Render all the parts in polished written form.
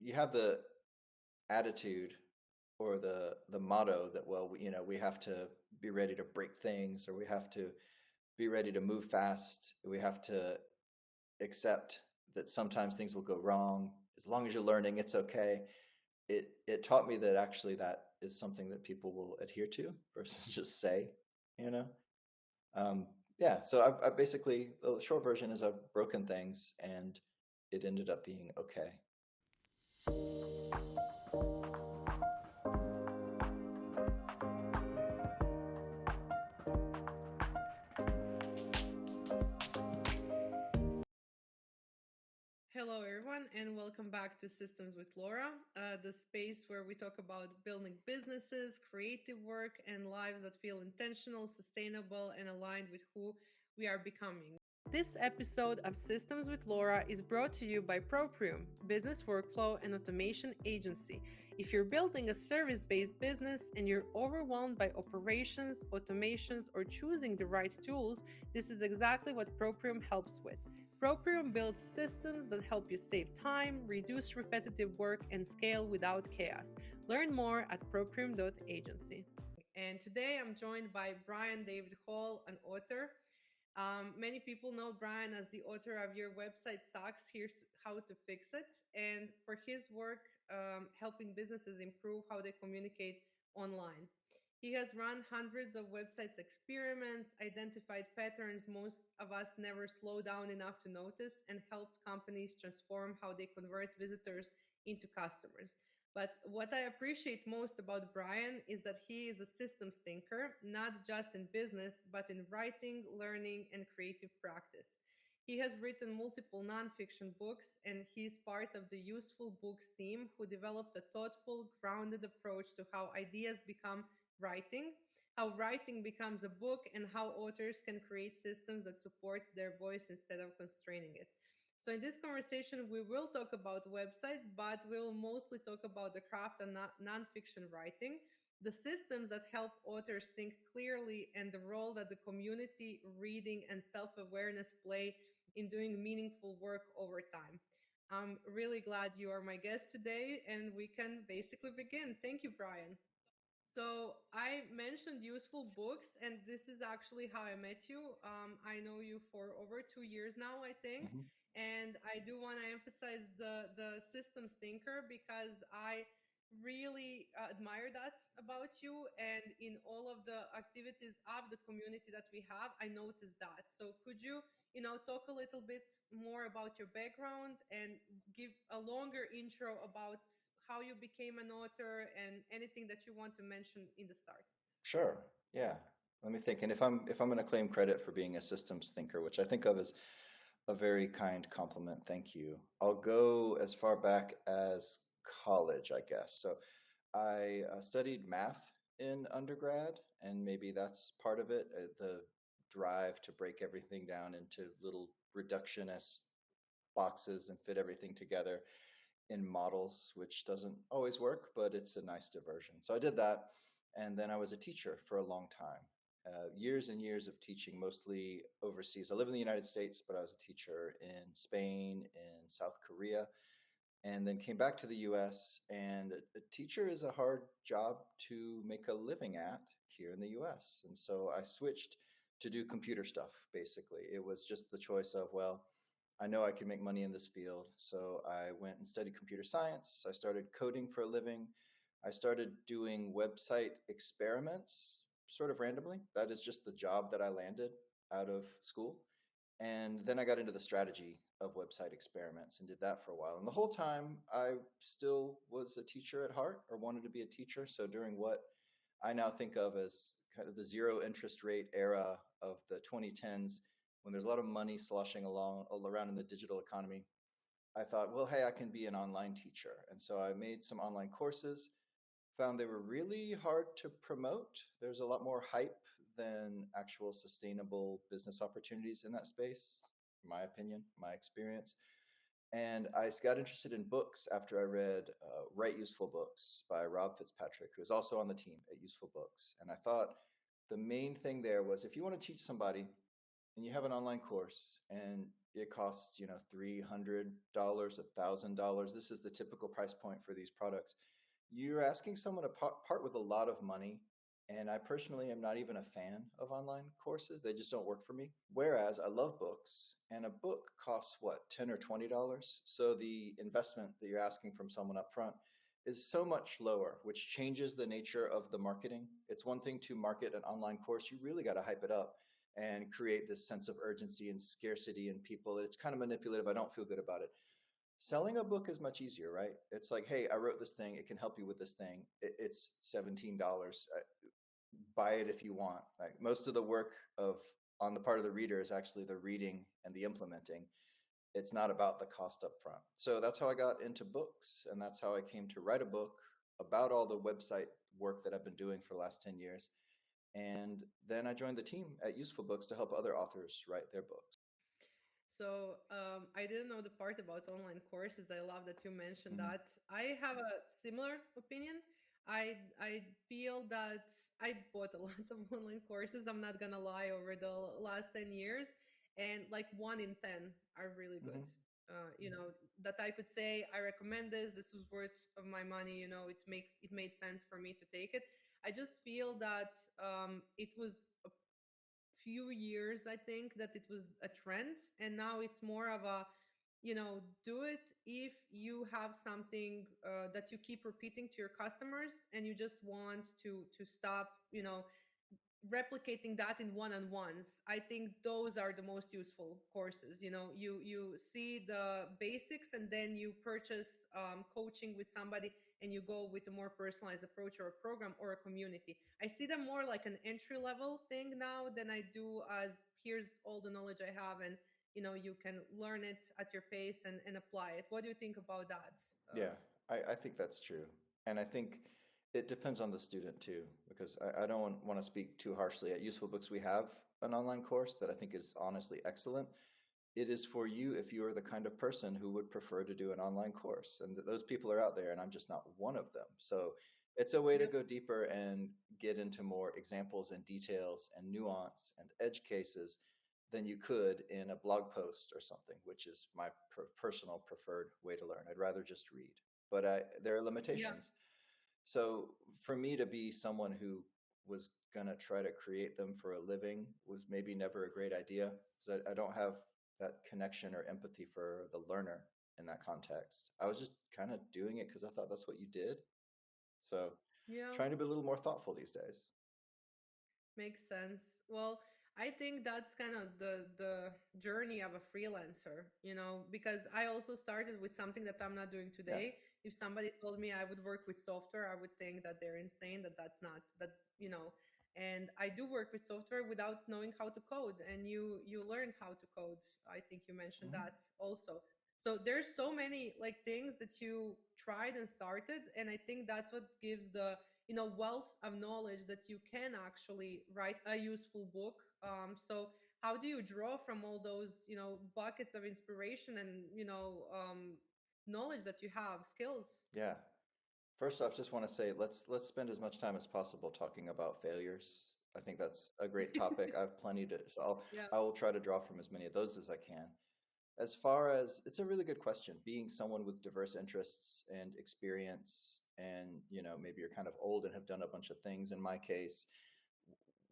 you have the attitude or the motto that, well, we have to be ready to break things, or we have to be ready to move fast. We have to accept that sometimes things will go wrong. As long as you're learning, it's okay. It taught me that actually that is something that people will adhere to versus just say, you know. Um, yeah. So I basically, the short version is I've broken things, and it ended up being okay. Hello, everyone, and welcome back to Systems with Laura, the space where we talk about building businesses, creative work, and lives that feel intentional, sustainable, and aligned with who we are becoming. This episode of Systems with Laura is brought to you by Proprium, business workflow and automation agency. If you're building a service based business and you're overwhelmed by operations, automations, or choosing the right tools, this is exactly what Proprium helps with. Proprium builds systems that help you save time, reduce repetitive work, and scale without chaos. Learn more at proprium.agency. And today I'm joined by Brian David Hall, an author. Many people know Brian as the author of Your Website Sucks, Here's How to Fix It, and for his work helping businesses improve how they communicate online. He has run hundreds of websites experiments, identified patterns most of us never slow down enough to notice, and helped companies transform how they convert visitors into customers. But what I appreciate most about Brian is that he is a systems thinker, not just in business, but in writing, learning, and creative practice. He has written multiple nonfiction books, and he's part of the Useful Books team who developed a thoughtful, grounded approach to how ideas become writing, how writing becomes a book, and how authors can create systems that support their voice instead of constraining it. So, in this conversation, we will talk about websites, but we'll mostly talk about the craft of nonfiction writing, the systems that help authors think clearly, and the role that the community, reading, and self awareness play in doing meaningful work over time. I'm really glad you are my guest today, and we can basically begin. Thank you, Brian. So I mentioned useful books, and this is actually how I met you. I know you for over 2 years now, I think, Hmm. and I do want to emphasize the systems thinker because I really admire that about you. And in all of the activities of the community that we have, I noticed that. So could you, talk a little bit more about your background and give a longer intro about how you became an author and anything that you want to mention in the start. Sure. Yeah. Let me think. And if I'm going to claim credit for being a systems thinker, which I think of as a very kind compliment, thank you. I'll go as far back as college, I guess. So I studied math in undergrad, and maybe that's part of it. The drive to break everything down into little reductionist boxes and fit everything together in models, which doesn't always work, but it's a nice diversion. So I did that. And then I was a teacher for a long time, years and years of teaching, mostly overseas. I live in the United States, but I was a teacher in Spain, in South Korea, and then came back to the US. And a teacher is a hard job to make a living at here in the US. And so I switched to do computer stuff, basically. It was just the choice of, well, I know I can make money in this field. So I went and studied computer science. I started coding for a living. I started doing website experiments sort of randomly. That is just the job that I landed out of school. And then I got into the strategy of website experiments and did that for a while. And the whole time, I still was a teacher at heart, or wanted to be a teacher. So during what I now think of as kind of the zero interest rate era of the 2010s, when there's a lot of money sloshing along all around in the digital economy, I thought, well, hey, I can be an online teacher. And so I made some online courses, found they were really hard to promote. There's a lot more hype than actual sustainable business opportunities in that space, in my opinion, my experience. And I got interested in books after I read Write Useful Books by Rob Fitzpatrick, who is also on the team at Useful Books. And I thought the main thing there was, if you want to teach somebody, and you have an online course and it costs, $300, $1,000. This is the typical price point for these products. You're asking someone to part with a lot of money. And I personally am not even a fan of online courses. They just don't work for me. Whereas I love books, and a book costs what, $10 or $20? So the investment that you're asking from someone up front is so much lower, which changes the nature of the marketing. It's one thing to market an online course. You really got to hype it up and create this sense of urgency and scarcity in people. It's kind of manipulative. I don't feel good about it. Selling a book is much easier, right? It's like, hey, I wrote this thing. It can help you with this thing. It's $17. Buy it if you want. Like most of the work of on the part of the reader is actually the reading and the implementing. It's not about the cost up front. So that's how I got into books, and that's how I came to write a book about all the website work that I've been doing for the last 10 years. And then I joined the team at Useful Books to help other authors write their books. So I didn't know the part about online courses. I love that you mentioned Mm-hmm. that. I have a similar opinion. I feel that I bought a lot of online courses. I'm not gonna lie, over the last 10 years, and like 1 in 10 are really good. Mm-hmm. That I could say I recommend this. This was worth of my money. It made sense for me to take it. I just feel that it was a few years, I think, that it was a trend, and now it's more of a, do it if you have something that you keep repeating to your customers, and you just want to stop, replicating that in one-on-ones. I think those are the most useful courses. You see the basics, and then you purchase coaching with somebody, and you go with a more personalized approach, or a program, or a community. I see them more like an entry level thing now than I do as, here's all the knowledge I have, and you can learn it at your pace, and apply it. What do you think about that? Yeah, I think that's true. And I think it depends on the student too, because I don't want to speak too harshly. At Useful Books, we have an online course that I think is honestly excellent. It is for you if you are the kind of person who would prefer to do an online course. And those people are out there, and I'm just not one of them. So it's a way to Yep. go deeper and get into more examples and details and nuance and edge cases than you could in a blog post or something, which is my personal preferred way to learn. I'd rather just read, but there are Yeah. limitations. So for me to be someone who was going to try to create them for a living was maybe never a great idea, because I don't have that connection or empathy for the learner in that context. I was just kind of doing it because I thought that's what you did. So Yeah. trying to be a little more thoughtful these days. Makes sense. Well, I think that's kind of the journey of a freelancer, because I also started with something that I'm not doing Yeah. today. If somebody told me I would work with software, I would think that they're insane, that that's not that, and I do work with software without knowing how to code, and you learned how to code. I think you mentioned Mm-hmm. that also. So there's so many like things that you tried and started, and I think that's what gives the wealth of knowledge that you can actually write a useful book. So how do you draw from all those buckets of inspiration, and knowledge that you have, skills? Yeah. First off, just want to say let's spend as much time as possible talking about failures. I think that's a great topic. I have plenty to, so Yeah. I will try to draw from as many of those as I can. As far as, it's a really good question. Being someone with diverse interests and experience, and maybe you're kind of old and have done a bunch of things. In my case,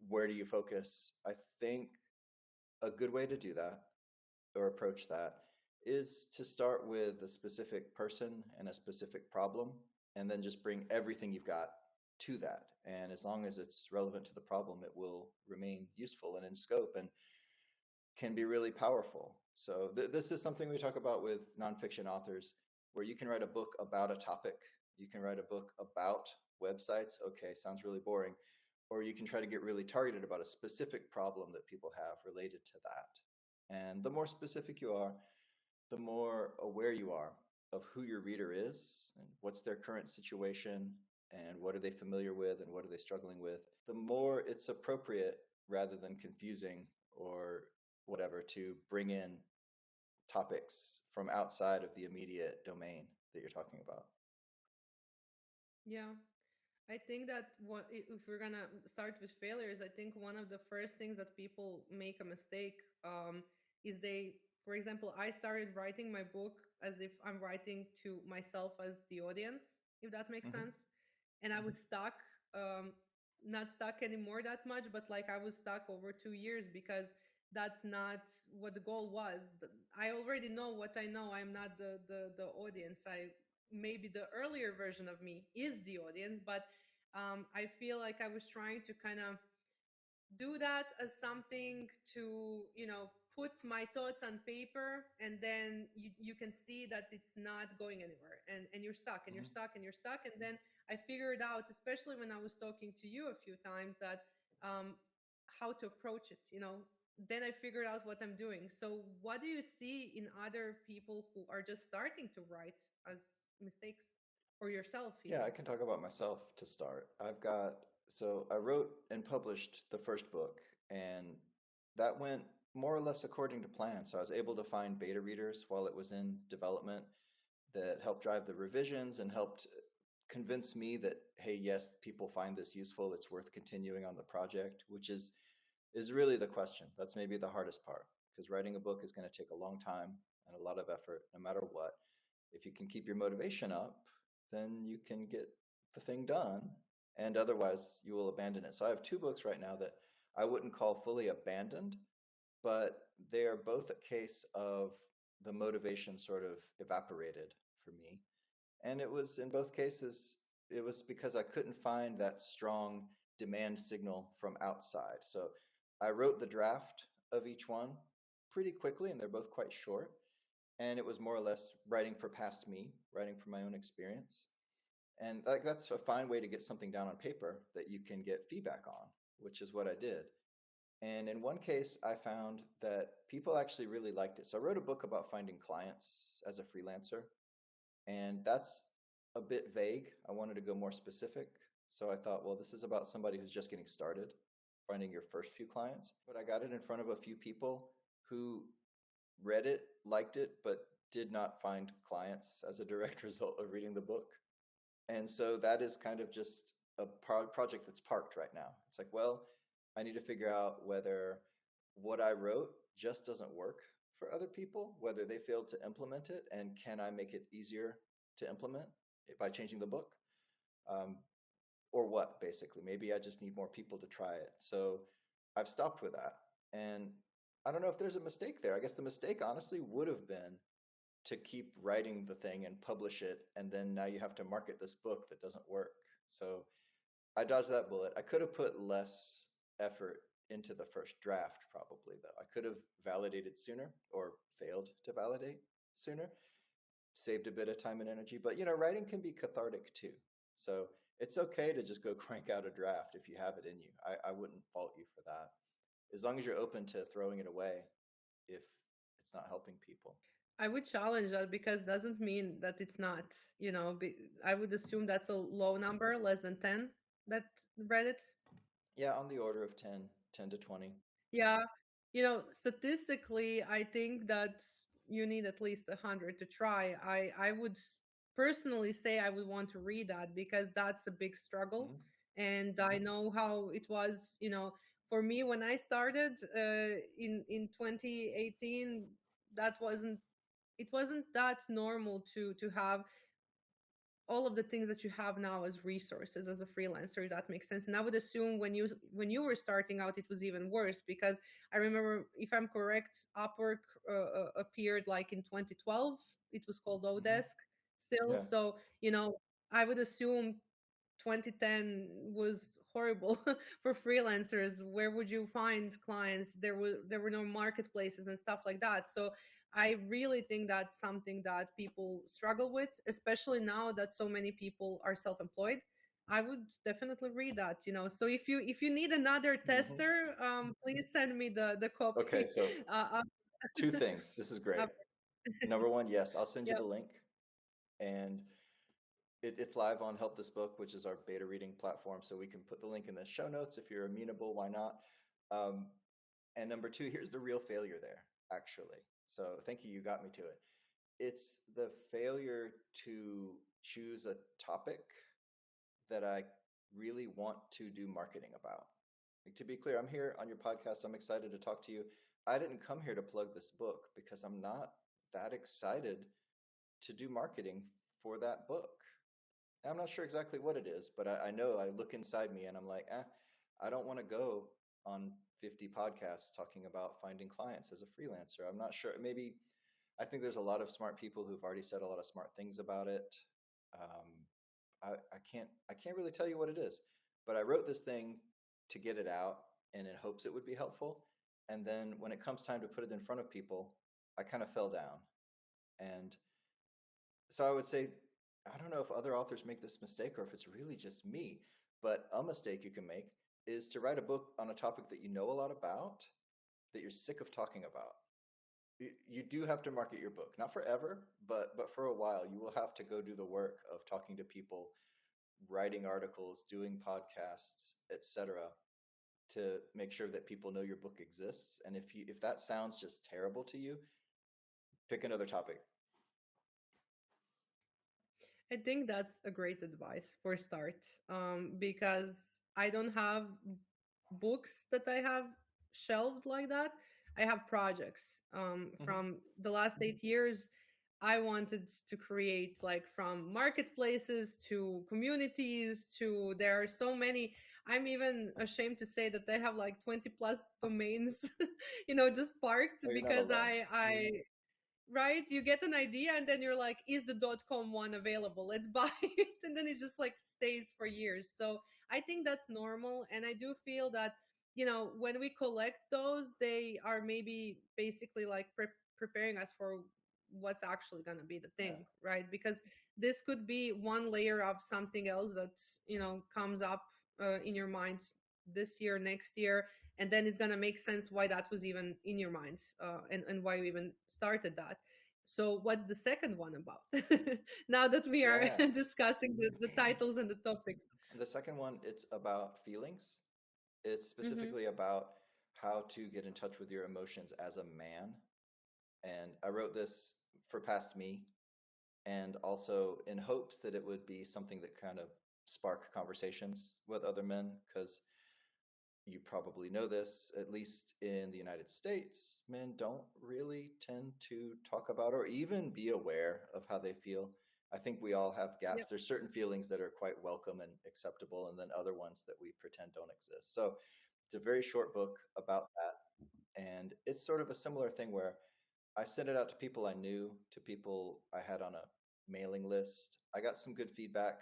where do you focus? I think a good way to do that or approach that is to start with a specific person and a specific problem, and then just bring everything you've got to that. And as long as it's relevant to the problem, it will remain useful and in scope and can be really powerful. So this is something we talk about with nonfiction authors, where you can write a book about a topic. You can write a book about websites. Okay, sounds really boring. Or you can try to get really targeted about a specific problem that people have related to that. And the more specific you are, the more aware you are of who your reader is and what's their current situation and what are they familiar with and what are they struggling with, the more it's appropriate, rather than confusing or whatever, to bring in topics from outside of the immediate domain that you're talking about. Yeah. I think that if we're gonna start with failures, I think one of the first things that people make a mistake is they, for example, I started writing my book as if I'm writing to myself as the audience, if that makes Hmm. sense. And I was stuck, um, not stuck anymore that much, but like I was stuck over 2 years because that's not what the goal was. I already know what I know. I'm not the audience. I maybe the earlier version of me is the audience, but I feel like I was trying to kind of do that as something to, put my thoughts on paper, and then you can see that it's not going anywhere, and you're stuck and you're Hmm. stuck and you're stuck. And then I figured out, especially when I was talking to you a few times, that how to approach it, then I figured out what I'm doing. So what do you see in other people who are just starting to write as mistakes, or yourself Yeah, even? I can talk about myself to start. So I wrote and published the first book, and that went more or less according to plan. So I was able to find beta readers while it was in development that helped drive the revisions and helped convince me that, hey, yes, people find this useful. It's worth continuing on the project, which is really the question. That's maybe the hardest part, because writing a book is going to take a long time and a lot of effort, no matter what. If you can keep your motivation up, then you can get the thing done, and otherwise you will abandon it. So I have two books right now that I wouldn't call fully abandoned, but they are both a case of the motivation sort of evaporated for me. And it was in both cases, it was because I couldn't find that strong demand signal from outside. So I wrote the draft of each one pretty quickly, and they're both quite short. And it was more or less writing for past me, writing from my own experience. And like that's a fine way to get something down on paper that you can get feedback on, which is what I did. And in one case, I found that people actually really liked it. So I wrote a book about finding clients as a freelancer, and that's a bit vague. I wanted to go more specific. So I thought, well, this is about somebody who's just getting started, finding your first few clients. But I got it in front of a few people who read it, liked it, but did not find clients as a direct result of reading the book. And so that is kind of just a project that's parked right now. It's like, well, I need to figure out whether what I wrote just doesn't work for other people, whether they failed to implement it, and can I make it easier to implement it by changing the book, um, or what, basically. Maybe I just need more people to try it. So I've stopped with that. And I don't know if there's a mistake there. I guess the mistake, honestly, would have been to keep writing the thing and publish it, and then now you have to market this book that doesn't work. So I dodged that bullet. I could have put less effort into the first draft, probably, though. I could have validated sooner or failed to validate sooner, saved a bit of time and energy. But, writing can be cathartic too. So it's okay to just go crank out a draft if you have it in you. I wouldn't fault you for that, as long as you're open to throwing it away if it's not helping people. I would challenge that, because doesn't mean that it's not, I would assume that's a low number, less than 10 that read it. Yeah, on the order of 10 to 20. Yeah. Statistically, I think that you need at least 100 to try. I would personally say I would want to read that, because that's a big struggle. Mhm. And I know how it was, for me when I started in 2018. That wasn't It wasn't that normal to have all of the things that you have now as resources as a freelancer, if that makes sense. And I would assume when you were starting out, it was even worse, because I remember, if I'm correct, Upwork appeared like in 2012. It was called Mhm. Odesk still. Yeah. So I would assume 2010 was horrible for freelancers. Where would you find clients? There were no marketplaces and stuff like that. So I really think that's something that people struggle with, especially now that so many people are self-employed. I would definitely read that. So if you need another Mhm. tester, please send me the Okay, copy. so uh, two things. This is great. uh, Number one, yes, I'll send you yeah. the link, and it's live on Help This Book, which is our beta reading platform. So we can put the link in the show notes if you're amenable. Why not? Um, and number two, here's the real failure there, actually. So thank you. You got me to it. It's the failure to choose a topic that I really want to do marketing about. Like, to be clear, I'm here on your podcast. I'm excited to talk to you. I didn't come here to plug this book because I'm not that excited to do marketing for that book. I'm not sure exactly what it is, but I know I look inside me and I'm like, I don't want to go on 50 podcasts talking about finding clients as a freelancer. I'm not sure. Maybe I think there's a lot of smart people who've already said a lot of smart things about it. Um, I can't really tell you what it is, but I wrote this thing to get it out and in hopes it would be helpful. And then when it comes time to put it in front of people, I kind of fell down. And so I would say, I don't know if other authors make this mistake or if it's really just me, but a mistake you can make is to write a book on a topic that you know a lot about, that you're sick of talking about. You do have to market your book, not forever, but for a while. You will have to go do the work of talking to people, writing articles, doing podcasts, etc., to make sure that people know your book exists. And if that sounds just terrible to you, pick another topic. I think that's a great advice for start, because I don't have books that I have shelved like that. I have projects. Mm-hmm. From the last 8 years, I wanted to create, like, from marketplaces to communities to, there are so many. I'm even ashamed to say that I have like 20 plus domains, just parked Oh, you're not because alone. I right, you get an idea and then you're like, is the .com one available, let's buy it, and then it just like stays for years. So I think that's normal, and I do feel that, when we collect those, they are maybe basically like preparing us for what's actually going to be the Yeah. thing, right? Because this could be one layer of something else that comes up in your mind this year, next year, and then it's going to make sense why that was even in your mind, and why you even started that. So what's the second one about? Now that we are Yeah. discussing the titles and the topics. The second one, it's about feelings. It's Mm-hmm. specifically about how to get in touch with your emotions as a man. And I wrote this for past me and also in hopes that it would be something that kind of spark conversations with other men, because you probably know this, at least in the United States, men don't really tend to talk about or even be aware of how they feel. I think we all have gaps. Yep. There's certain feelings that are quite welcome and acceptable, and then other ones that we pretend don't exist. So it's a very short book about that. And it's sort of a similar thing where I sent it out to people I knew, to people I had on a mailing list. I got some good feedback.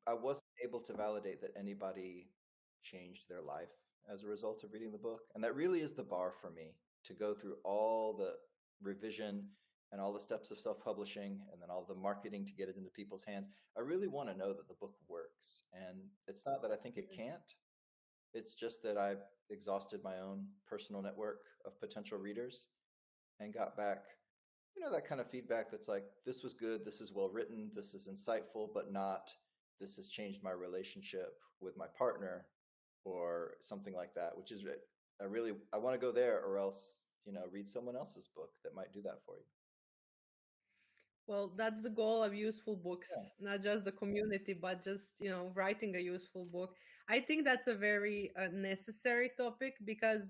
I wasn't able to validate that anybody changed their life as a result of reading the book. And that really is the bar for me, to go through all the revision and all the steps of self publishing and then all the marketing to get it into people's hands. I really want to know that the book works. And it's not that I think it can't, it's just that I've exhausted my own personal network of potential readers and got back, that kind of feedback that's like, this was good, this is well written, this is insightful, but not, this has changed my relationship with my partner or something like that, which is, I want to go there, or else, read someone else's book that might do that for you. Well, that's the goal of useful books, Yeah. not just the community, but just, writing a useful book. I think that's a very necessary topic, because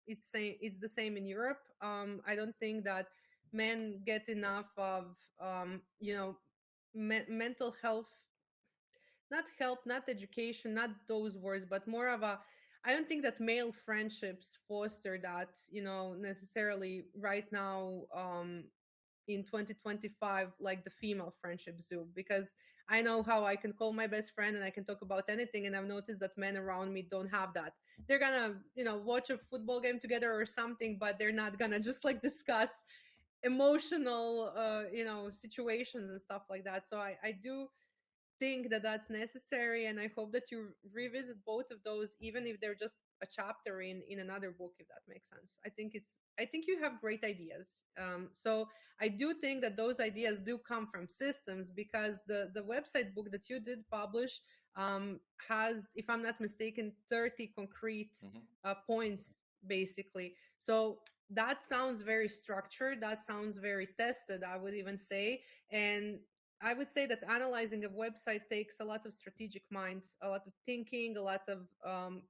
it's the same in Europe. I don't think that men get enough of, mental health, not help, not education, not those words, but more of a, I don't think that male friendships foster that, necessarily right now, in 2025, like the female friendships do. Because I know how I can call my best friend and I can talk about anything, and I've noticed that men around me don't have that. They're gonna, watch a football game together or something, but they're not gonna just like discuss emotional, situations and stuff like that. So I do think that that's necessary, and I hope that you revisit both of those, even if they're just a chapter in another book, if that makes sense. I think you have great ideas. So I do think that those ideas do come from systems, because the website book that you did publish, has, if I'm not mistaken, 30 concrete Mm-hmm. points basically. So that sounds very structured, that sounds very tested, I would even say. And I would say that analyzing a website takes a lot of strategic mind, a lot of thinking, a lot of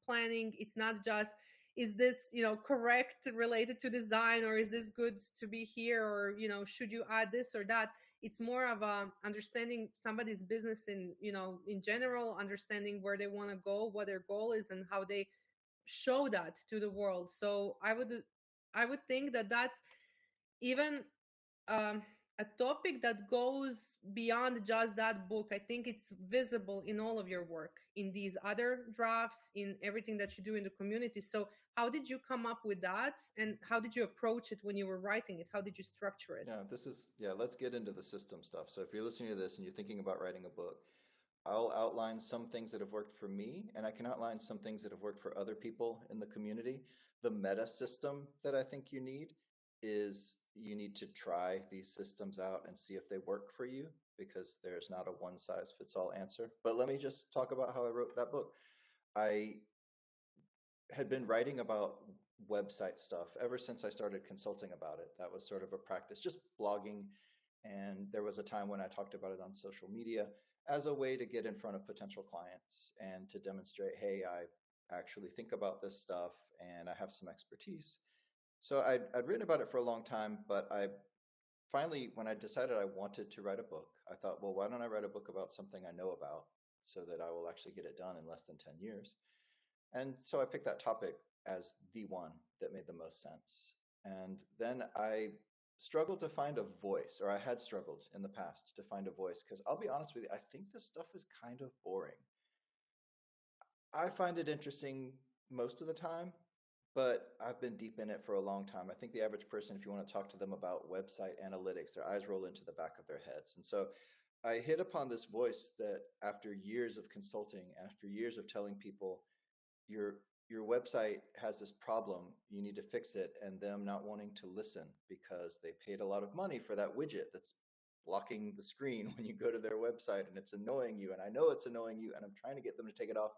planning. It's not just, is this, correct related to design, or is this good to be here, or should you add this or that. It's more of understanding somebody's business in general, understanding where they want to go, what their goal is, and how they show that to the world. So I would think that that's even um, a topic that goes beyond just that book. I think it's visible in all of your work, in these other drafts, in everything that you do in the community. So, how did you come up with that? And how did you approach it when you were writing it? How did you structure it? Let's get into the system stuff. So if you're listening to this and you're thinking about writing a book, I'll outline some things that have worked for me, and I can outline some things that have worked for other people in the community. The meta system that I think you need is you need to try these systems out and see if they work for you, because there's not a one size fits all answer. But let me just talk about how I wrote that book. I had been writing about website stuff ever since I started consulting about it. That was sort of a practice, just blogging. And there was a time when I talked about it on social media as a way to get in front of potential clients and to demonstrate, hey, I actually think about this stuff and I have some expertise. So I'd written about it for a long time, but I finally, when I decided I wanted to write a book, I thought, well, why don't I write a book about something I know about so that I will actually get it done in less than 10 years? And so I picked that topic as the one that made the most sense. And then I struggled to find a voice, or I had struggled in the past to find a voice, because I'll be honest with you, I think this stuff is kind of boring. I find it interesting most of the time, but I've been deep in it for a long time. I think the average person, if you want to talk to them about website analytics, their eyes roll into the back of their heads. And so I hit upon this voice that after years of consulting, after years of telling people, your your website has this problem, you need to fix it, and them not wanting to listen because they paid a lot of money for that widget that's blocking the screen when you go to their website, and it's annoying you, and I know it's annoying you, and I'm trying to get them to take it off,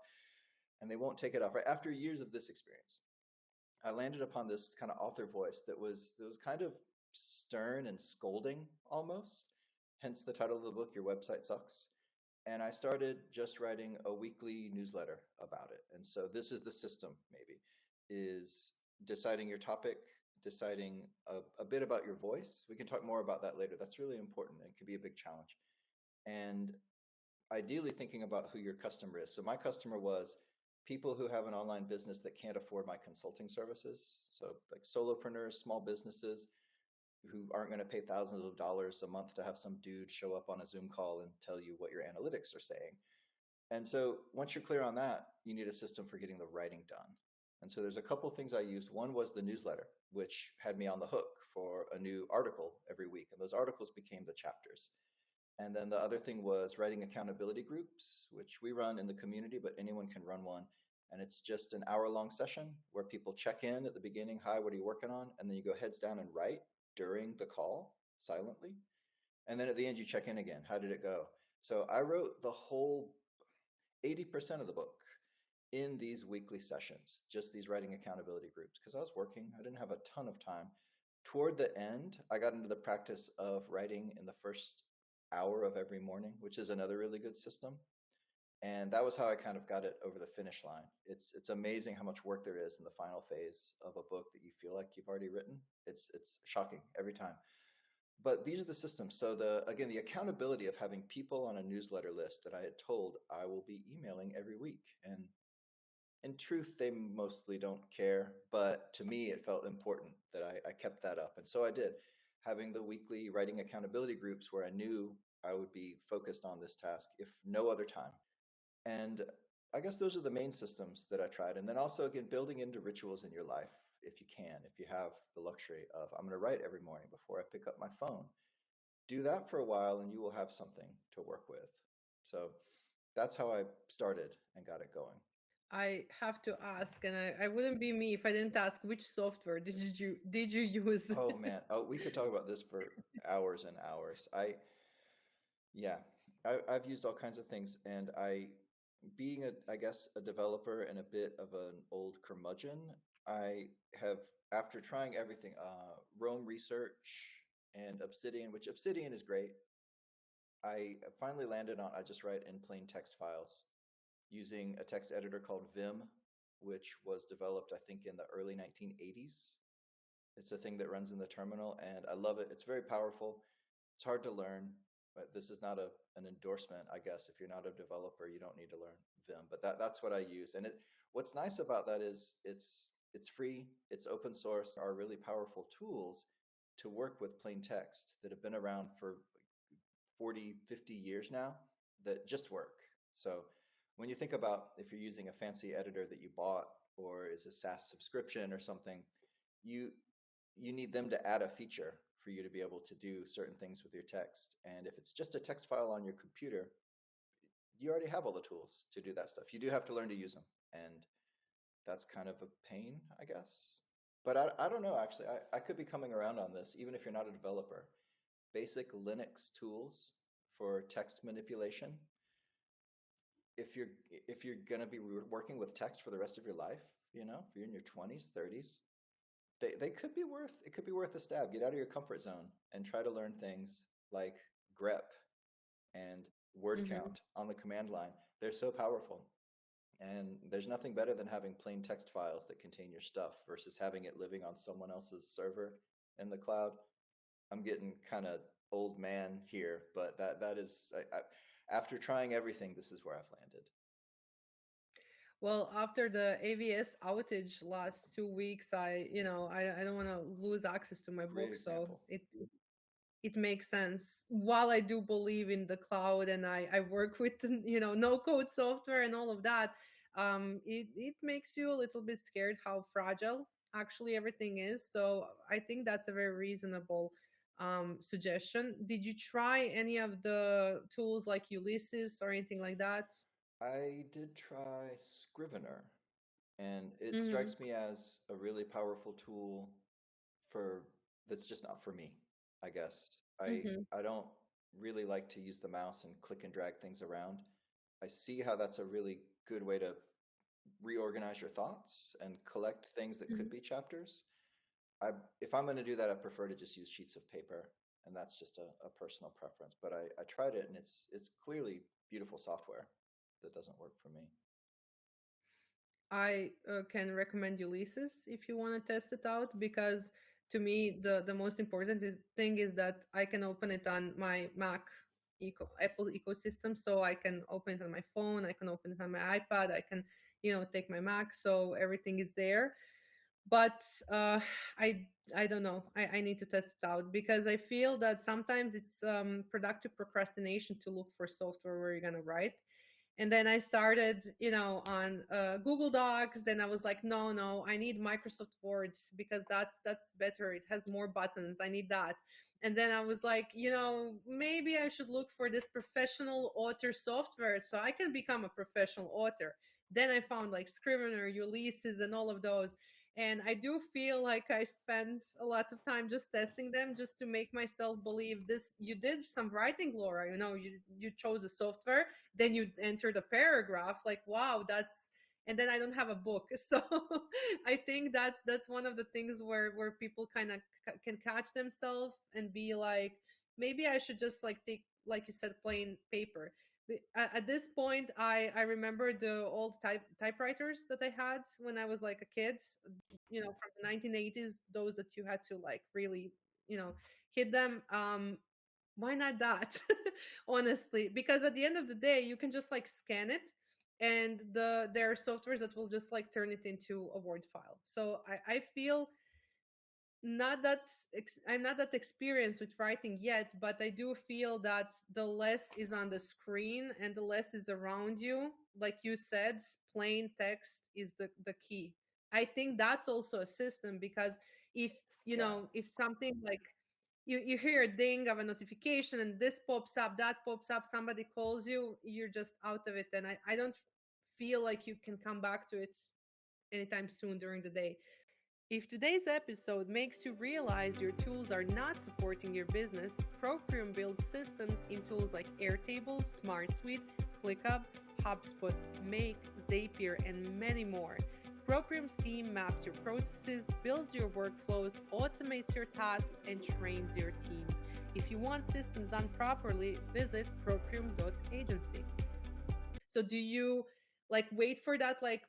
and they won't take it off. Right after years of this experience, I landed upon this kind of author voice that was kind of stern and scolding almost, hence the title of the book, Your Website Sucks. And I started just writing a weekly newsletter about it. And so this is the system, maybe, is deciding your topic, deciding a bit about your voice. We can talk more about that later. That's really important and can be a big challenge. And ideally thinking about who your customer is. So my customer was people who have an online business that can't afford my consulting services. So like solopreneurs, small businesses who aren't going to pay thousands of dollars a month to have some dude show up on a Zoom call and tell you what your analytics are saying. And so once you're clear on that, you need a system for getting the writing done. And so there's a couple things I used. One was the newsletter, which had me on the hook for a new article every week. And those articles became the chapters. And then the other thing was writing accountability groups, which we run in the community, but anyone can run one. And it's just an hour-long session where people check in at the beginning. Hi, what are you working on? And then you go heads down and write during the call silently. And then at the end, you check in again. How did it go? So I wrote the whole 80% of the book in these weekly sessions, just these writing accountability groups, because I was working. I didn't have a ton of time. Toward the end, I got into the practice of writing in the first hour of every morning, which is another really good system. And that was how I kind of got it over the finish line. It's amazing how much work there is in the final phase of a book that you feel like you've already written. It's shocking every time. But these are the systems. So the accountability of having people on a newsletter list that I had told I will be emailing every week. And in truth, they mostly don't care. But to me, it felt important that I kept that up. And so I did, having the weekly writing accountability groups where I knew I would be focused on this task, if no other time. And I guess those are the main systems that I tried. And then also, again, building into rituals in your life, if you can, if you have the luxury of, I'm going to write every morning before I pick up my phone. Do that for a while and you will have something to work with. So that's how I started and got it going. I have to ask, and I wouldn't be me if I didn't ask, which software did you use? Oh man, we could talk about this for hours and hours. Yeah, I've used all kinds of things, and being I guess, a developer and a bit of an old curmudgeon, I have, after trying everything, Rome Research and Obsidian, which Obsidian is great. I finally landed on I just write in plain text files using a text editor called Vim, which was developed, I think, in the early 1980s. It's a thing that runs in the terminal, and I love it. It's very powerful. It's hard to learn, but this is not an endorsement, I guess. If you're not a developer, you don't need to learn Vim. But that's what I use. And what's nice about that is it's free, it's open source. There are really powerful tools to work with plain text that have been around for 40, 50 years now that just work. So when you think about if you're using a fancy editor that you bought or is a SaaS subscription or something, you need them to add a feature for you to be able to do certain things with your text. And if it's just a text file on your computer, you already have all the tools to do that stuff. You do have to learn to use them. And that's kind of a pain, I guess. But I don't know, actually. I could be coming around on this, even if you're not a developer. Basic Linux tools for text manipulation. If you're going to be working with text for the rest of your life, if you're in your 20s, 30s, it could be worth a stab. Get out of your comfort zone and try to learn things like grep and word count on the command line. They're so powerful. And there's nothing better than having plain text files that contain your stuff versus having it living on someone else's server in the cloud. I'm getting kind of old man here, but that is, after trying everything, this is where I've landed. Well, after the AVS outage last 2 weeks, I don't want to lose access to my book, so it makes sense. While I do believe in the cloud and I work with no code software and all of that, it makes you a little bit scared how fragile actually everything is. So I think that's a very reasonable suggestion. Did you try any of the tools like Ulysses or anything like that? I did try Scrivener, and it strikes me as a really powerful tool that's just not for me, I guess. I don't really like to use the mouse and click and drag things around. I see how that's a really good way to reorganize your thoughts and collect things that could be chapters. If I'm going to do that, I prefer to just use sheets of paper, and that's just a personal preference. But I tried it, and it's clearly beautiful software that doesn't work for me. I can recommend Ulysses if you want to test it out, because to me the most important thing is that I can open it on my Mac Apple ecosystem. So I can open it on my phone, I can open it on my iPad, I can take my Mac, so everything is there. But I don't know, I need to test it out, because I feel that sometimes it's productive procrastination to look for software where you're going to write. And then I started, on Google Docs. Then I was like, no, I need Microsoft Word, because that's better. It has more buttons. I need that. And then I was like, maybe I should look for this professional author software so I can become a professional author. Then I found like Scrivener, Ulysses, and all of those. And I do feel like I spent a lot of time just testing them, just to make myself believe this. You did some writing, Laura. You chose a software, then you entered a paragraph. Like, wow, and then I don't have a book. So I think that's one of the things where people kind of can catch themselves and be like, maybe I should just like take, like you said, plain paper. At this point, I remember the old typewriters that I had when I was like a kid, from the 1980s, those that you had to like really, hit them. Why not that? Honestly, because at the end of the day, you can just like scan it, and there are softwares that will just like turn it into a Word file. So I feel not that I'm not that experienced with writing yet, but I do feel that the less is on the screen and the less is around you. Like you said, plain text is the key. I think that's also a system, because if if something like you hear a ding of a notification and this pops up, that pops up, somebody calls you, you're just out of it. And I don't feel like you can come back to it anytime soon during the day. If today's episode makes you realize your tools are not supporting your business, Proprium builds systems in tools like Airtable, SmartSuite, ClickUp, HubSpot, Make, Zapier, and many more. Proprium's team maps your processes, builds your workflows, automates your tasks, and trains your team. If you want systems done properly, visit proprium.agency. So do you like wait for that like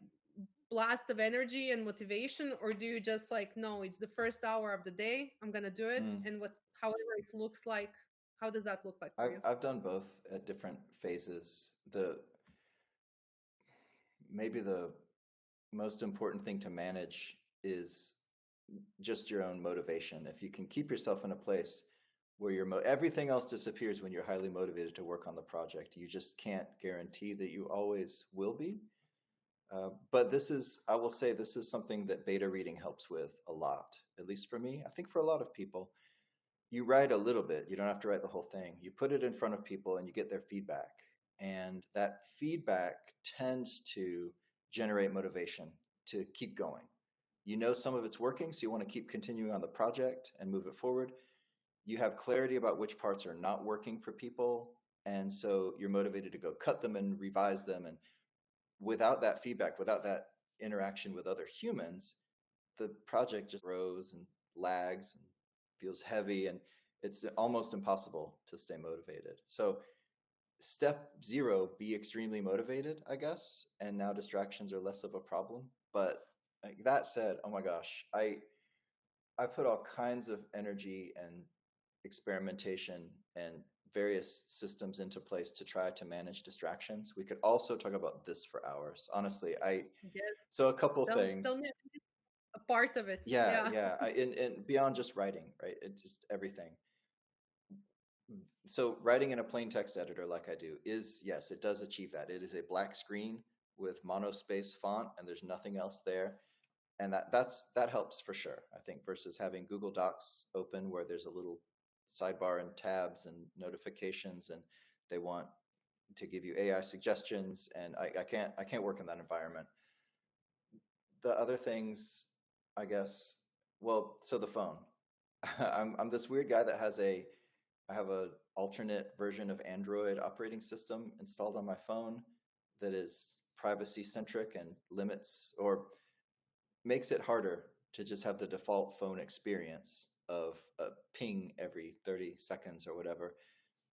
blast of energy and motivation, or do you just like, no, it's the first hour of the day, I'm gonna do it, Mm. and what however it looks like, how does that look like for you? I've done both at different phases. Maybe the most important thing to manage is just your own motivation. If you can keep yourself in a place where everything else disappears when you're highly motivated to work on the project, you just can't guarantee that you always will be. But I will say, this is something that beta reading helps with a lot, at least for me. I think for a lot of people, you write a little bit. You don't have to write the whole thing. You put it in front of people and you get their feedback. And that feedback tends to generate motivation to keep going. You know some of it's working, so you want to keep continuing on the project and move it forward. You have clarity about which parts are not working for people, and so you're motivated to go cut them and revise them. And without that feedback, without that interaction with other humans, the project just grows and lags and feels heavy, and it's almost impossible to stay motivated. So step 0, be extremely motivated, I guess, and now distractions are less of a problem. But like that said, oh my gosh, I put all kinds of energy and experimentation and various systems into place to try to manage distractions. We could also talk about this for hours. Honestly, Yes, so a couple tell things. me at least a part of it. Yeah, Yeah. yeah. And beyond just writing, right? It just everything. So writing in a plain text editor like I do is, yes, it does achieve that. It is a black screen with monospace font and there's nothing else there. And that helps for sure, I think, versus having Google Docs open where there's a little sidebar and tabs and notifications, and they want to give you AI suggestions, and I can't work in that environment. The other things, I guess, well, so the phone. I'm this weird guy that I have a alternate version of Android operating system installed on my phone that is privacy centric and limits or makes it harder to just have the default phone experience of a ping every 30 seconds or whatever.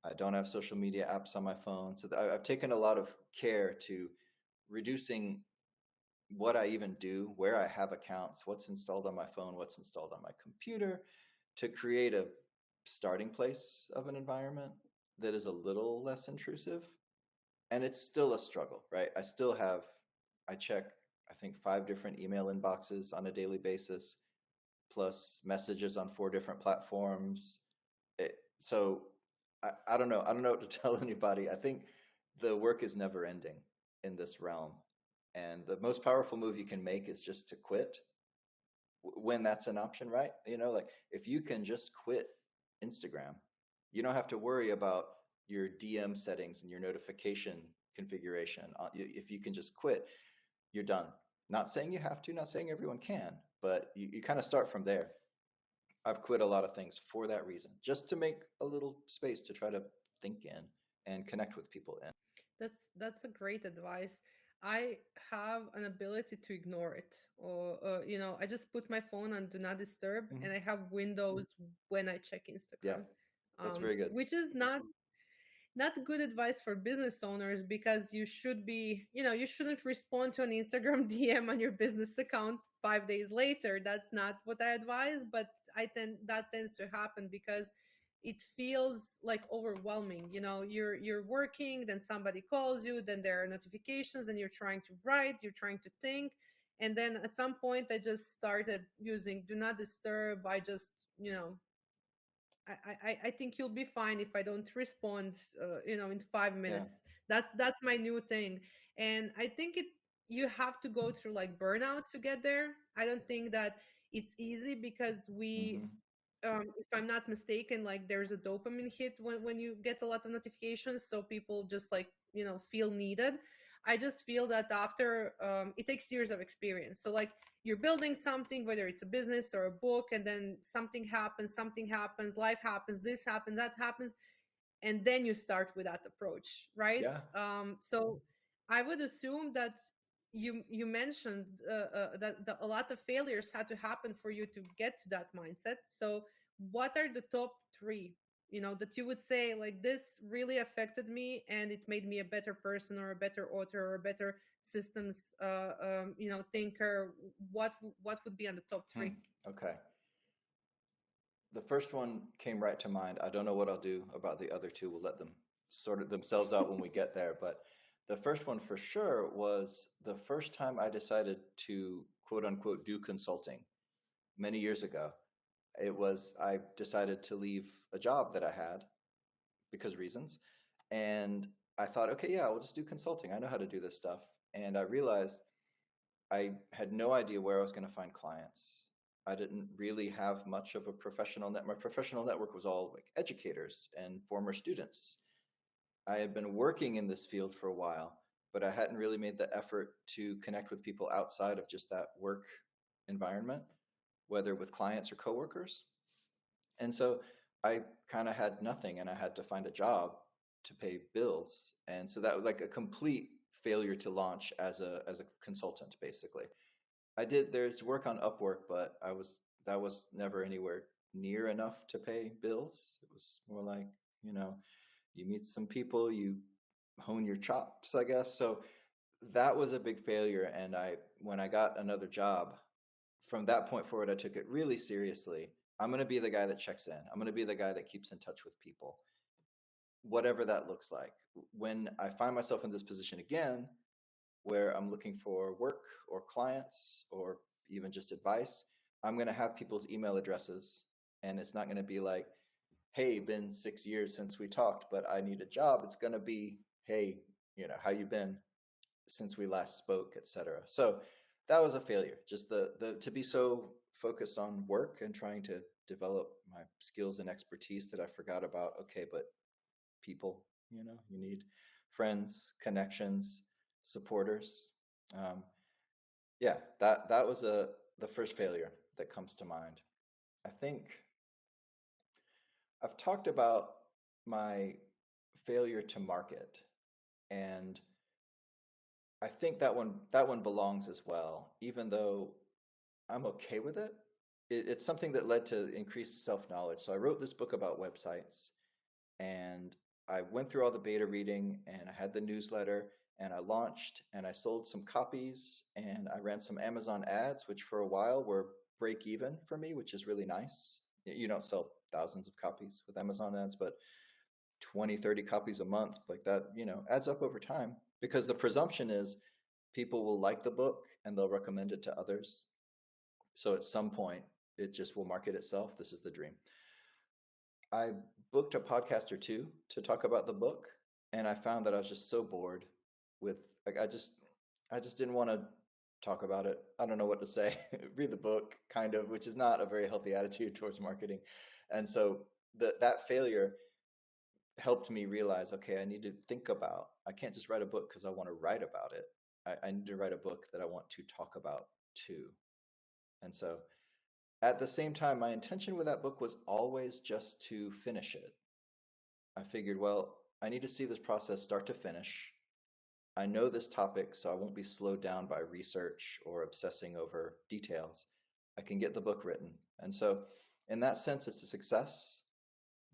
I don't have social media apps on my phone. So I've taken a lot of care to reducing what I even do, where I have accounts, what's installed on my phone, what's installed on my computer, to create a starting place of an environment that is a little less intrusive. And it's still a struggle, right? I check, I think, 5 different email inboxes on a daily basis, plus messages on 4 different platforms. So I don't know. I don't know what to tell anybody. I think the work is never ending in this realm. And the most powerful move you can make is just to quit when that's an option, right? Like if you can just quit Instagram, you don't have to worry about your DM settings and your notification configuration. If you can just quit, you're done. Not saying you have to, not saying everyone can, but you kind of start from there. I've quit a lot of things for that reason, just to make a little space to try to think in and connect with people in. That's a great advice. I have an ability to ignore it, or I just put my phone on do not disturb, Mm-hmm. and I have windows when I check Yeah, Instagram, that's very good. which is not good advice for business owners, because you shouldn't respond to an Instagram DM on your business account 5 days later. That's not what I advise, but that tends to happen because it feels like overwhelming. You're working, then somebody calls you, then there are notifications, then you're trying to write, you're trying to think, and then at some point I just started using do not disturb. I just I think you'll be fine if I don't respond, in five Yeah. minutes. That's my new thing, and I think you have to go through like burnout to get there. I don't think that it's easy because Mm-hmm. if I'm not mistaken, like there's a dopamine hit when you get a lot of notifications, so people just like feel needed. I just feel that after it takes years of experience. So like you're building something, whether it's a business or a book, and then something happens, life happens, this happens, that happens, and then you start with that approach, right? Yeah. So I would assume that you mentioned that a lot of failures had to happen for you to get to that mindset. So what are the top three, that you would say, like, this really affected me and it made me a better person or a better author or a better systems thinker? What would be on the top three? Okay. The first one came right to mind. I don't know what I'll do about the other two. We'll let them sort it themselves out when we get there. But the first one for sure was the first time I decided to quote unquote do consulting many years ago. I decided to leave a job that I had because reasons. And I thought, okay, yeah, I'll just do consulting. I know how to do this stuff. And I realized I had no idea where I was going to find clients. I didn't really have much of a professional net. My professional network was all like educators and former students. I had been working in this field for a while, but I hadn't really made the effort to connect with people outside of just that work environment, whether with clients or coworkers. And so I kind of had nothing, and I had to find a job to pay bills. And so that was like a complete failure to launch as a consultant, basically. There's work on Upwork, but that was never anywhere near enough to pay bills. It was more like, you meet some people, you hone your chops, I guess. So that was a big failure. And when I got another job, from that point forward, I took it really seriously. I'm going to be the guy that checks in. I'm going to be the guy that keeps in touch with people, whatever that looks like. When I find myself in this position again, where I'm looking for work or clients or even just advice, I'm going to have people's email addresses. And it's not going to be like, hey, been 6 years since we talked, but I need a job. It's going to be, hey, how you been since we last spoke, etc. So that was a failure. Just the to be so focused on work and trying to develop my skills and expertise that I forgot about, okay, but people, you need friends, connections, supporters. Yeah, that was the first failure that comes to mind. I think I've talked about my failure to market, and I think that one belongs as well, even though I'm okay with it. It's something that led to increased self-knowledge. So I wrote this book about websites, and I went through all the beta reading, and I had the newsletter, and I launched, and I sold some copies, and I ran some Amazon ads, which for a while were break even for me, which is really nice. You don't sell thousands of copies with Amazon ads, but 20, 30 copies a month, like that, adds up over time, because the presumption is people will like the book and they'll recommend it to others. So at some point, it just will market itself. This is the dream. I booked a podcast or two to talk about the book, and I found that I was just so bored with, like, I just didn't want to talk about it. I don't know what to say. Read the book, kind of, which is not a very healthy attitude towards marketing. And so that failure helped me realize, okay, I need to think about, I can't just write a book because I want to write about it. I need to write a book that I want to talk about too. And so at the same time, my intention with that book was always just to finish it. I figured, well, I need to see this process start to finish. I know this topic, so I won't be slowed down by research or obsessing over details. I can get the book written. And so in that sense, it's a success.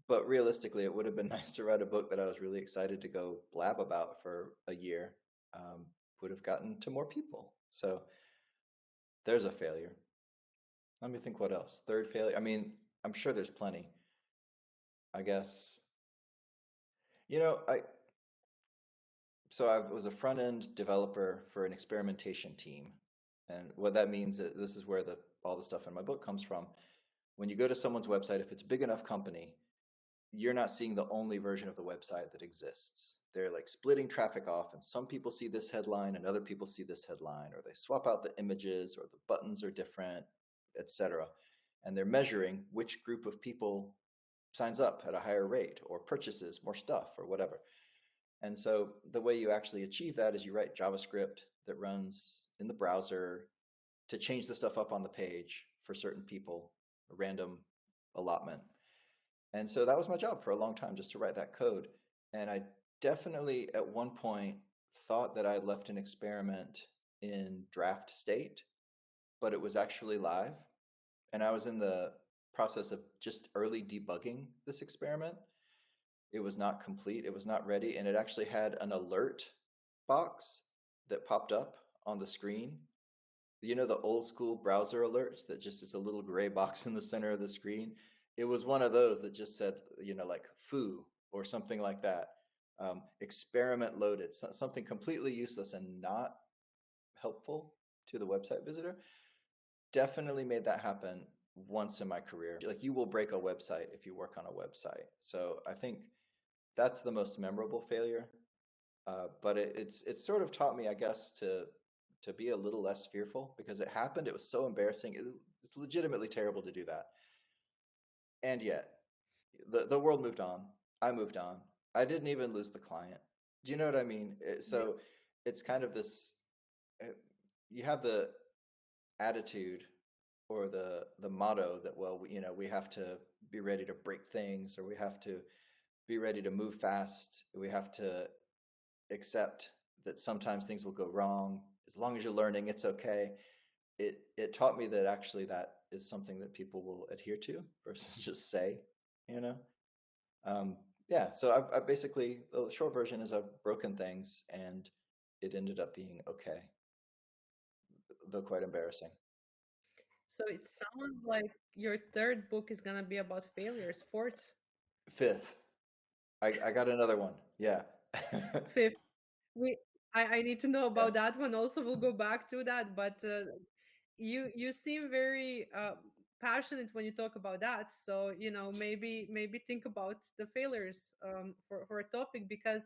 But realistically, it would have been nice to write a book that I was really excited to go blab about for a year. Would have gotten to more people. So there's a failure. Let me think what else. Third failure. I mean, I'm sure there's plenty. I guess. So I was a front-end developer for an experimentation team. And what that means is, this is where all the stuff in my book comes from. When you go to someone's website, if it's a big enough company, you're not seeing the only version of the website that exists. They're like splitting traffic off, and some people see this headline and other people see this headline, or they swap out the images, or the buttons are different, etc. And they're measuring which group of people signs up at a higher rate or purchases more stuff or whatever. And so the way you actually achieve that is you write JavaScript that runs in the browser to change the stuff up on the page for certain people, a random allotment. And so that was my job for a long time, just to write that code. And I definitely at one point thought that I left an experiment in draft state, but it was actually live. And I was in the process of just early debugging this experiment. It was not complete, it was not ready, and it actually had an alert box that popped up on the screen. You know, the old school browser alerts that just is a little gray box in the center of the screen? It was one of those that just said, you know, like foo or something like that. Experiment loaded, something completely useless and not helpful to the website visitor. Definitely made that happen once in my career. Like, you will break a website if you work on a website. So I think that's the most memorable failure. But it's sort of taught me, I guess, to be a little less fearful, because it happened. It was so embarrassing. It's legitimately terrible to do that. And yet, the world moved on. I moved on. I didn't even lose the client. Do you know what I mean? So it's kind of this, you have the attitude or the motto that, well, you know, we have to be ready to break things, or we have to be ready to move fast. We have to accept that sometimes things will go wrong. As long as you're learning, it's okay. It taught me that actually that is something that people will adhere to versus just say, you know. Yeah, so I basically, the short version is I've broken things, and it ended up being okay, though quite embarrassing. So it sounds like your third book is gonna be about failures. Fourth, Fifth, I got another one. Yeah. fifth. We I need to know Yeah. about that one. Also, we'll go back to that. But you seem very passionate when you talk about that. So maybe think about the failures for a topic, because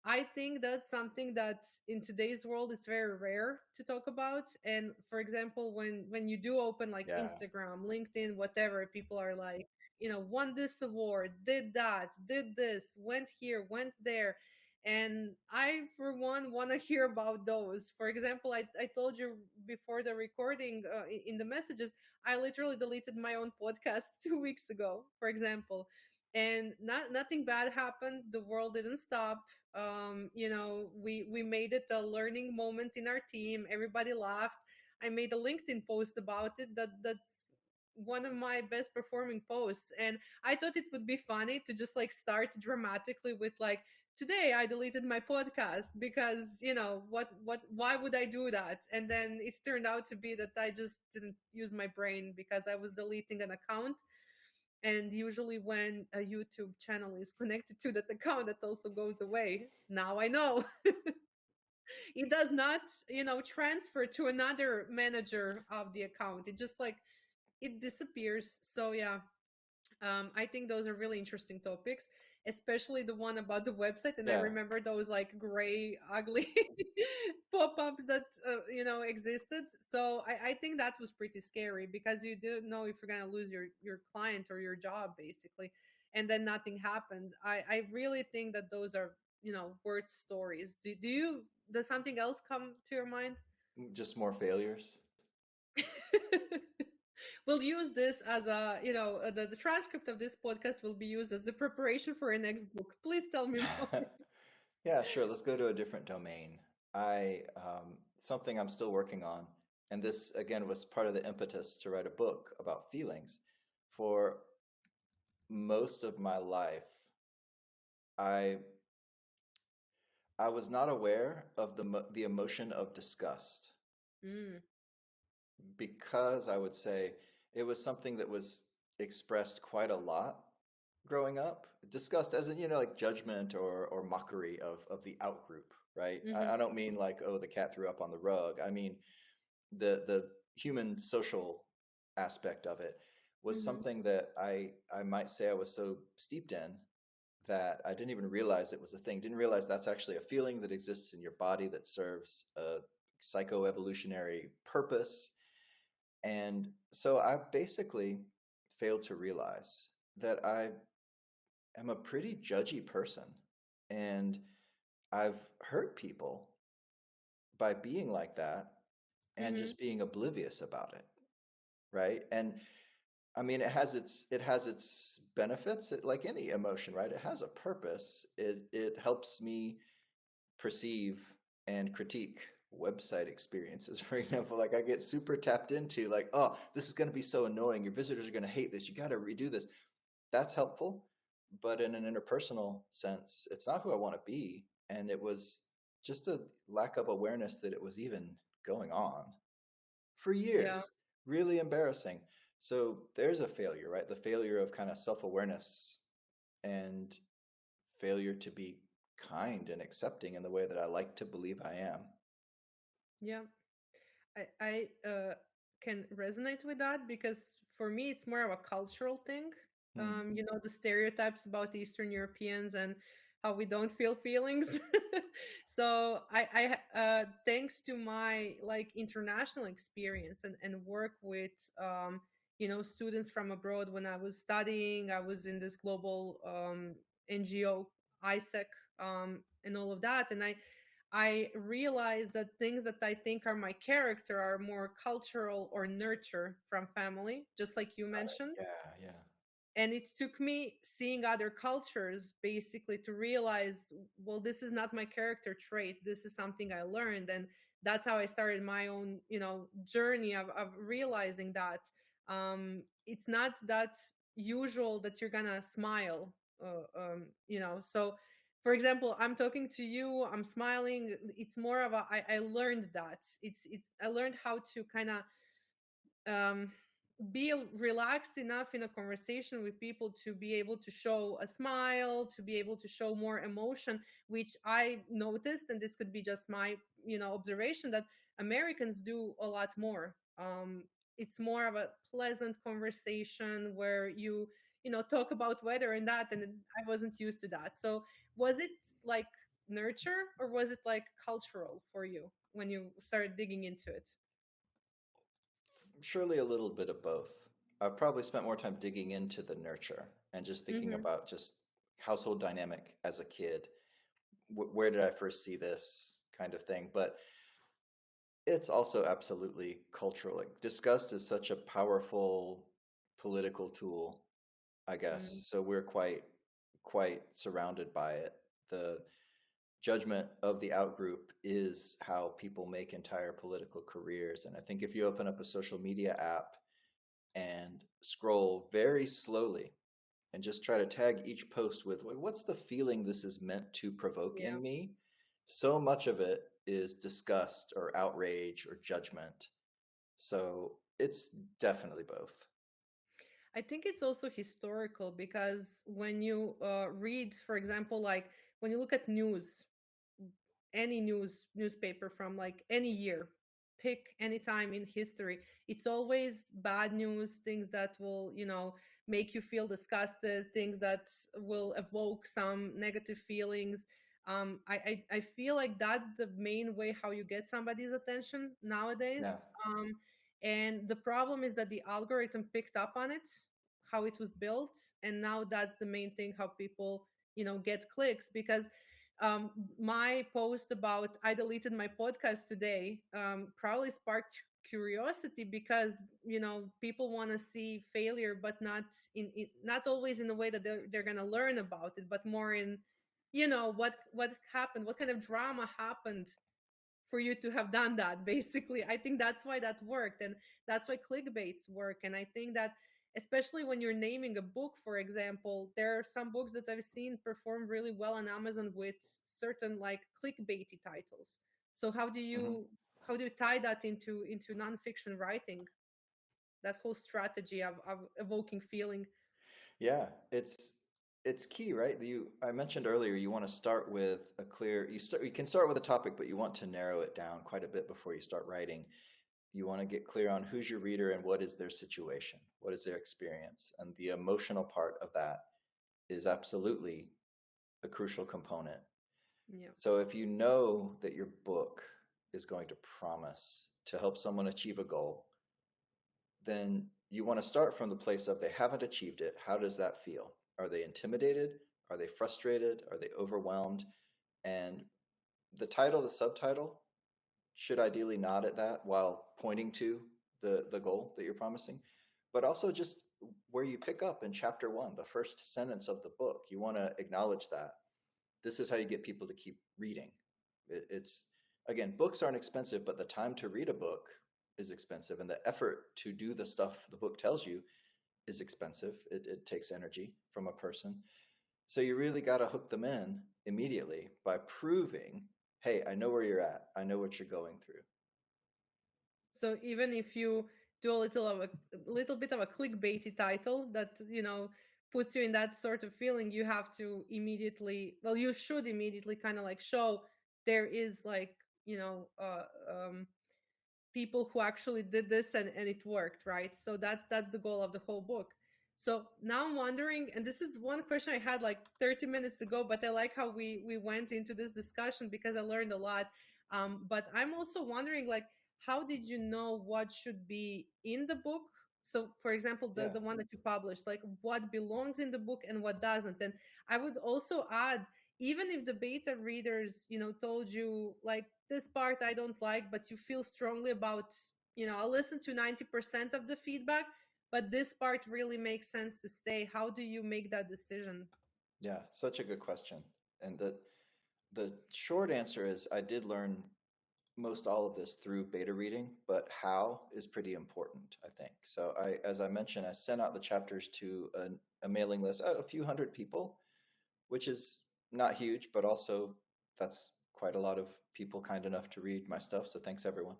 I think that's something that in today's world it's very rare to talk about. And for example, when you do open like Yeah. Instagram, LinkedIn, whatever, people are like, won this award, did that, did this, went here, went there. And I, for one, want to hear about those. For example, I told you before the recording in the messages, I literally deleted my own podcast 2 weeks ago, for example. And nothing bad happened. The world didn't stop. We made it a learning moment in our team. Everybody laughed. I made a LinkedIn post about it. That's one of my best performing posts, and I thought it would be funny to just like start dramatically with like, today I deleted my podcast because why would I do that? And then it turned out to be that I just didn't use my brain because I was deleting an account. And usually when a YouTube channel is connected to that account, that also goes away. Now I know. It does not, transfer to another manager of the account. It just like it disappears. So yeah, I think those are really interesting topics, especially the one about the website. And I Yeah. remember those like gray, ugly pop-ups that existed. So I think that was pretty scary because you didn't know if you're gonna lose your client or your job, basically, and then nothing happened. I really think that those are worth stories. Does something else come to your mind? Just more failures. We'll use this as the transcript of this podcast will be used as the preparation for a next book. Please tell me more. Yeah, sure. Let's go to a different domain. Something I'm still working on, and this again was part of the impetus to write a book about feelings. For most of my life, I I was not aware of the emotion of disgust, Mm, because I would say it was something that was expressed quite a lot growing up. Disgust as in, like judgment or mockery of the out group, right? mm-hmm, I don't mean like, oh, the cat threw up on the rug. I mean the human social aspect of it was mm-hmm, something that I might say I was so steeped in that I didn't even realize it was a thing. Didn't realize that's actually a feeling that exists in your body that serves a psychoevolutionary purpose. And so I basically failed to realize that I am a pretty judgy person, and I've hurt people by being like that and mm-hmm, just being oblivious about it, right? And I mean, it has its benefits, like any emotion, right? It has a purpose. It helps me perceive and critique website experiences, for example. Like I get super tapped into like, oh, this is going to be so annoying. Your visitors are going to hate this. You got to redo this. That's helpful. But in an interpersonal sense, it's not who I want to be. And it was just a lack of awareness that it was even going on for Yeah. years. Really embarrassing. So there's a failure, right? The failure of kind of self awareness and failure to be kind and accepting in the way that I like to believe I am. Yeah. I can resonate with that because for me it's more of a cultural thing. Hmm. You know, the stereotypes about Eastern Europeans and how we don't feel feelings. So thanks to my like international experience and work with you know, students from abroad when I was studying, I was in this global NGO, ISEC, and all of that, and I realized that things that I think are my character are more cultural or nurture from family, just like you mentioned. Yeah, yeah. And it took me seeing other cultures basically to realize, well, this is not my character trait. This is something I learned. And that's how I started my own, you know, journey of realizing that it's not that usual that you're gonna smile, you know. So for example, I'm talking to you, I'm smiling. It's more of a I learned that. It's I learned how to kind of um, be relaxed enough in a conversation with people to be able to show a smile, to be able to show more emotion, which I noticed, and this could be just my, you know, observation, that Americans do a lot more. It's more of a pleasant conversation where you know, talk about weather and that, and I wasn't used to that. So was it like nurture or was it like cultural for you when you started digging into it? Surely a little bit of both. I've probably spent more time digging into the nurture and just thinking Mm-hmm. about just household dynamic as a kid. Where did I first see this kind of thing? But it's also absolutely cultural. Like, disgust is such a powerful political tool, I guess. So we're quite surrounded by it. The judgment of the outgroup is how people make entire political careers. And I think if you open up a social media app and scroll very slowly and just try to tag each post with what's the feeling this is meant to provoke Yeah. in me, so much of it is disgust or outrage or judgment. So it's definitely both. I think it's also historical because when you read, for example, like when you look at news, any newspaper from like any year, pick any time in history, it's always bad news, things that will, you know, make you feel disgusted, things that will evoke some negative feelings. I feel like that's the main way how you get somebody's attention nowadays. Yeah. um, and the problem is that the algorithm picked up on it, how it was built, and now that's the main thing how people, you know, get clicks. Because my post about I deleted my podcast today probably sparked curiosity because, you know, people want to see failure, but not not always in a way that they're going to learn about it, but more in, you know, what happened, what kind of drama happened for you to have done that. Basically, I think that's why that worked, and that's why clickbaits work. And I think that especially when you're naming a book, for example, there are some books that I've seen perform really well on Amazon with certain like clickbaity titles. So Hmm. how do you tie that into nonfiction writing, that whole strategy of evoking feeling? Yeah, it's key, right? I mentioned earlier you want to start with a clear you can start with a topic, but you want to narrow it down quite a bit before you start writing. You want to get clear on who's your reader and what is their situation, what is their experience, and the emotional part of that is absolutely a crucial component. Yeah. So if you know that your book is going to promise to help someone achieve a goal, then you want to start from the place of they haven't achieved it. How does that feel? Are they intimidated? Are they frustrated? Are they overwhelmed? And the title, the subtitle should ideally nod at that while pointing to the goal that you're promising, but also just where you pick up in chapter one, the first sentence of the book. You want to acknowledge that this is how you get people to keep reading. It's Again, books aren't expensive, but the time to read a book is expensive, and the effort to do the stuff the book tells you is expensive. It takes energy from a person. So you really got to hook them in immediately by proving, hey, I know where you're at. I know what you're going through. So even if you do a little bit of a clickbaity title that puts you in that sort of feeling, you have to immediately, well, you should immediately kind of like show there is like people who actually did this and it worked, right? So that's the goal of the whole book. So now I'm wondering, and this is one question I had like 30 minutes ago, but I like how we went into this discussion because I learned a lot. But I'm also wondering, like, how did you know what should be in the book? So for example, the Yeah. the one that you published, like what belongs in the book and what doesn't. And I would also add, even if the beta readers told you like this part I don't like, but you feel strongly about, I'll listen to 90% of the feedback, but this part really makes sense to stay. How do you make that decision? Yeah. Such a good question. And the short answer is I did learn most all of this through beta reading, but how is pretty important, I think. So as I mentioned, I sent out the chapters to a mailing list, a few hundred people, which is not huge, but also that's quite a lot of people kind enough to read my stuff. So thanks everyone.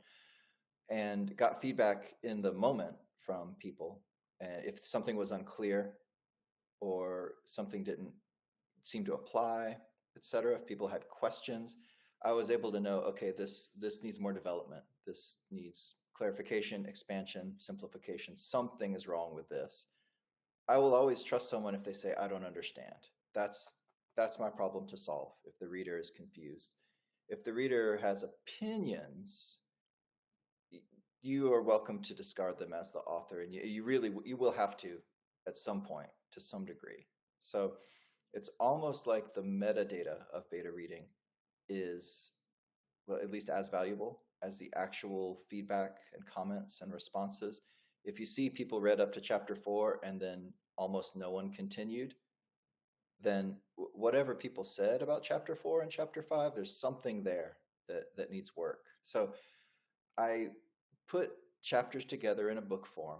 And got feedback in the moment from people. If something was unclear or something didn't seem to apply, etc. If people had questions, I was able to know, okay, this needs more development. This needs clarification, expansion, simplification. Something is wrong with this. I will always trust someone if they say I don't understand. That's my problem to solve if the reader is confused. If the reader has opinions, you are welcome to discard them as the author, and you will have to at some point to some degree. So it's almost like the metadata of beta reading is, well, at least as valuable as the actual feedback and comments and responses. If you see people read up to chapter 4 and then almost no one continued, then whatever people said about chapter 4 and chapter 5, there's something there that needs work. So I put chapters together in a book form,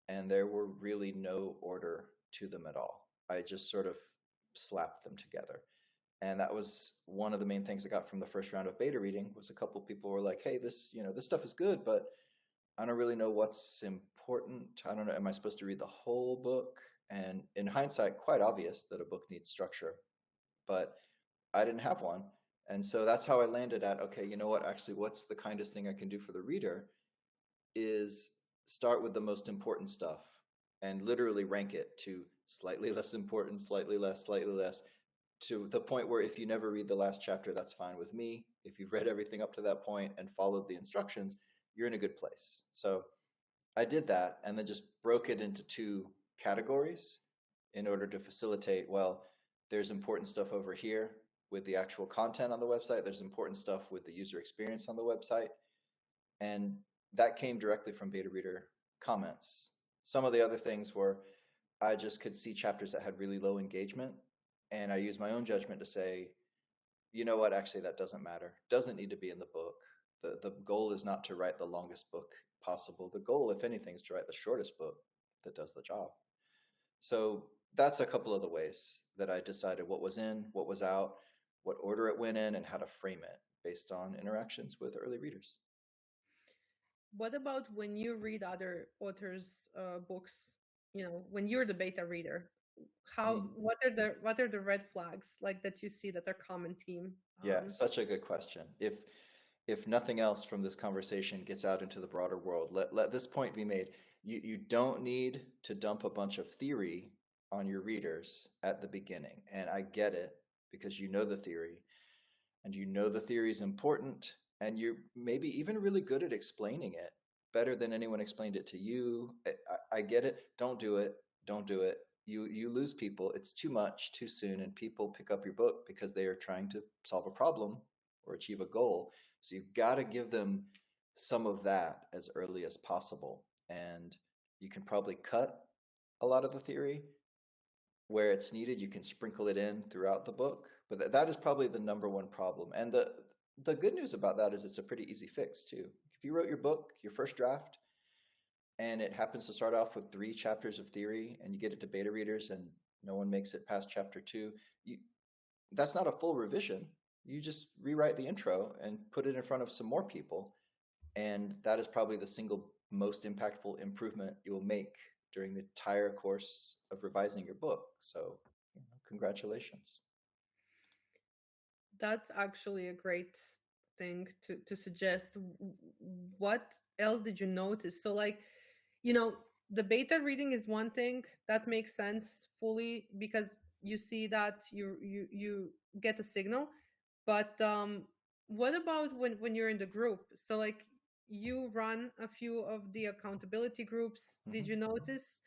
and there were really no order to them at all. I just sort of slapped them together. And that was one of the main things I got from the first round of beta reading. Was a couple of people were like, hey, this stuff is good, but I don't really know what's important. I don't know, am I supposed to read the whole book? And in hindsight, quite obvious that a book needs structure, but I didn't have one. And so that's how I landed at, okay, you know what, actually, what's the kindest thing I can do for the reader is start with the most important stuff and literally rank it to slightly less important, slightly less, to the point where if you never read the last chapter, that's fine with me. If you've read everything up to that point and followed the instructions, you're in a good place. So I did that and then just broke it into two categories in order to facilitate, well, there's important stuff over here with the actual content on the website. There's important stuff with the user experience on the website. And that came directly from beta reader comments. Some of the other things were I just could see chapters that had really low engagement. And I used my own judgment to say, you know what, actually, that doesn't matter. Doesn't need to be in the book. The goal is not to write the longest book possible. The goal, if anything, is to write the shortest book that does the job. So that's a couple of the ways that I decided what was in, what was out, what order it went in, and how to frame it based on interactions with early readers. What about when you read other authors' books? When you're the beta reader, how Mm. what are the red flags like that you see that are common theme? Yeah, such a good question. If nothing else from this conversation gets out into the broader world, let this point be made. You don't need to dump a bunch of theory on your readers at the beginning. And I get it because you know the theory and you know the theory is important and you're maybe even really good at explaining it better than anyone explained it to you. I get it. Don't do it. Don't do it. You lose people. It's too much too soon, and people pick up your book because they are trying to solve a problem or achieve a goal. So you've got to give them some of that as early as possible. And you can probably cut a lot of the theory where it's needed. You can sprinkle it in throughout the book, but that is probably the number one problem. And the good news about that is it's a pretty easy fix too. If you wrote your book, your first draft, and it happens to start off with 3 chapters of theory, and you get it to beta readers, and no one makes it past chapter 2, you, that's not a full revision. You just rewrite the intro and put it in front of some more people, and that is probably the single most impactful improvement you will make during the entire course of revising your book. So, congratulations. That's actually a great thing to suggest. What else did you notice? So, like, you know, the beta reading is one thing that makes sense fully because you see that you get a signal. But what about when you're in the group? So, like, you run a few of the accountability groups. Did you notice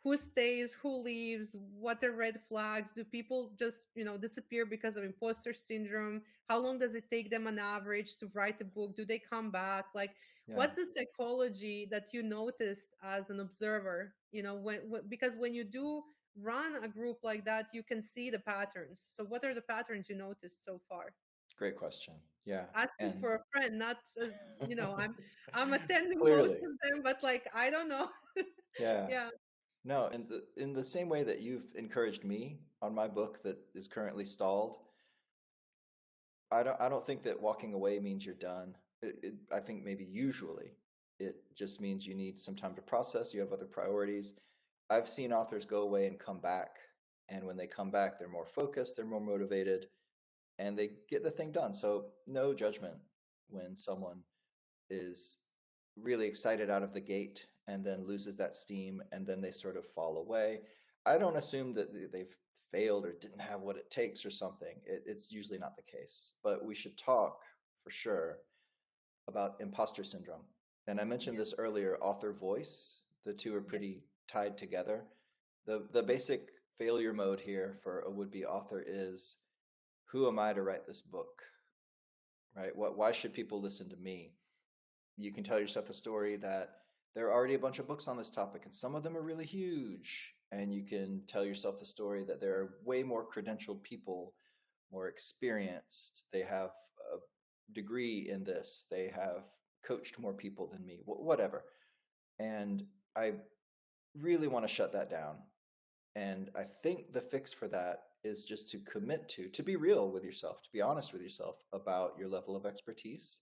who stays, who leaves, what are red flags? Do people just, disappear because of imposter syndrome? How long does it take them on average to write a book? Do they come back? Like, Yeah, what's the psychology that you noticed as an observer? Because when you do run a group like that, you can see the patterns. So what are the patterns you noticed so far? great question. Yeah, Asking and for a friend, not as, I'm attending most clearly, of them, but like I don't know. yeah. Yeah. No, in the same way that you've encouraged me on my book that is currently stalled, I don't think that walking away means you're done. I think maybe usually it just means you need some time to process. You have other priorities. I've seen authors go away and come back, and when they come back, they're more focused, they're more motivated, and they get the thing done. So no judgment when someone is really excited out of the gate and then loses that steam and then they sort of fall away. I don't assume that they've failed or didn't have what it takes or something. It's usually not the case. But we should talk for sure about imposter syndrome. And I mentioned Yeah. this earlier, author voice. The two are Yes. pretty tied together. The basic failure mode here for a would-be author is, who am I to write this book? Right? Why should people listen to me? You can tell yourself a story that there are already a bunch of books on this topic and some of them are really huge. And you can tell yourself the story that there are way more credentialed people, more experienced. They have a degree in this, they have coached more people than me, whatever. And I really want to shut that down. And I think the fix for that is just to commit to be real with yourself, to be honest with yourself about your level of expertise,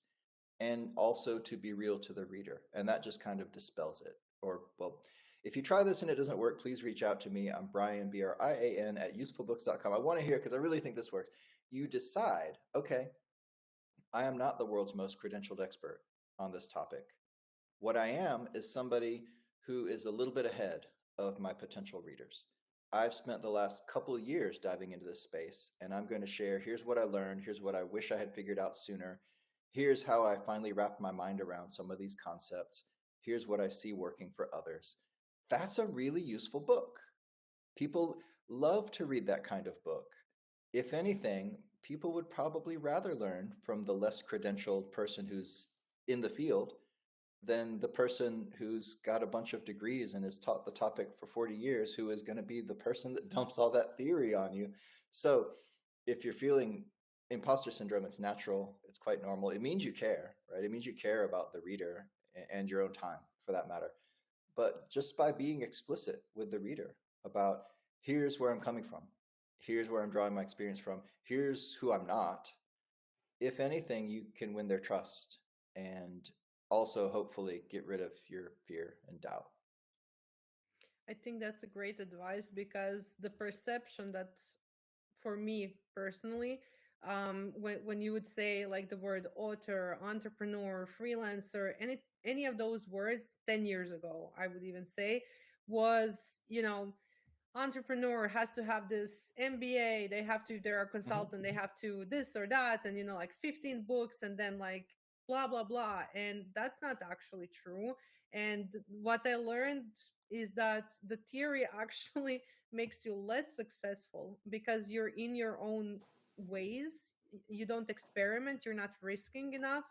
and also to be real to the reader. And that just kind of dispels it. Or, well, if you try this and it doesn't work, please reach out to me. I'm Brian, Brian, at usefulbooks.com. I want to hear, because I really think this works. You decide, okay, I am not the world's most credentialed expert on this topic. What I am is somebody who is a little bit ahead of my potential readers. I've spent the last couple of years diving into this space, and I'm going to share, here's what I learned, here's what I wish I had figured out sooner, here's how I finally wrapped my mind around some of these concepts, here's what I see working for others. That's a really useful book. People love to read that kind of book. If anything, people would probably rather learn from the less credentialed person who's in the field than the person who's got a bunch of degrees and has taught the topic for 40 years, who is going to be the person that dumps all that theory on you. So if you're feeling imposter syndrome, it's natural, it's quite normal. It means you care, right? It means you care about the reader and your own time, for that matter. But just by being explicit with the reader about, here's where I'm coming from, here's where I'm drawing my experience from, here's who I'm not, if anything, you can win their trust and also hopefully get rid of your fear and doubt. I think that's a great advice because the perception that, for me personally, when you would say like the word author, entrepreneur, freelancer, any of those words 10 years ago, I would even say, was, you know, entrepreneur has to have this MBA, they have to, they're a Mm-hmm. consultant, they have to this or that, and like 15 books and then like blah blah blah. And that's not actually true. And what I learned is that the theory actually makes you less successful because you're in your own ways. You don't experiment, you're not risking enough.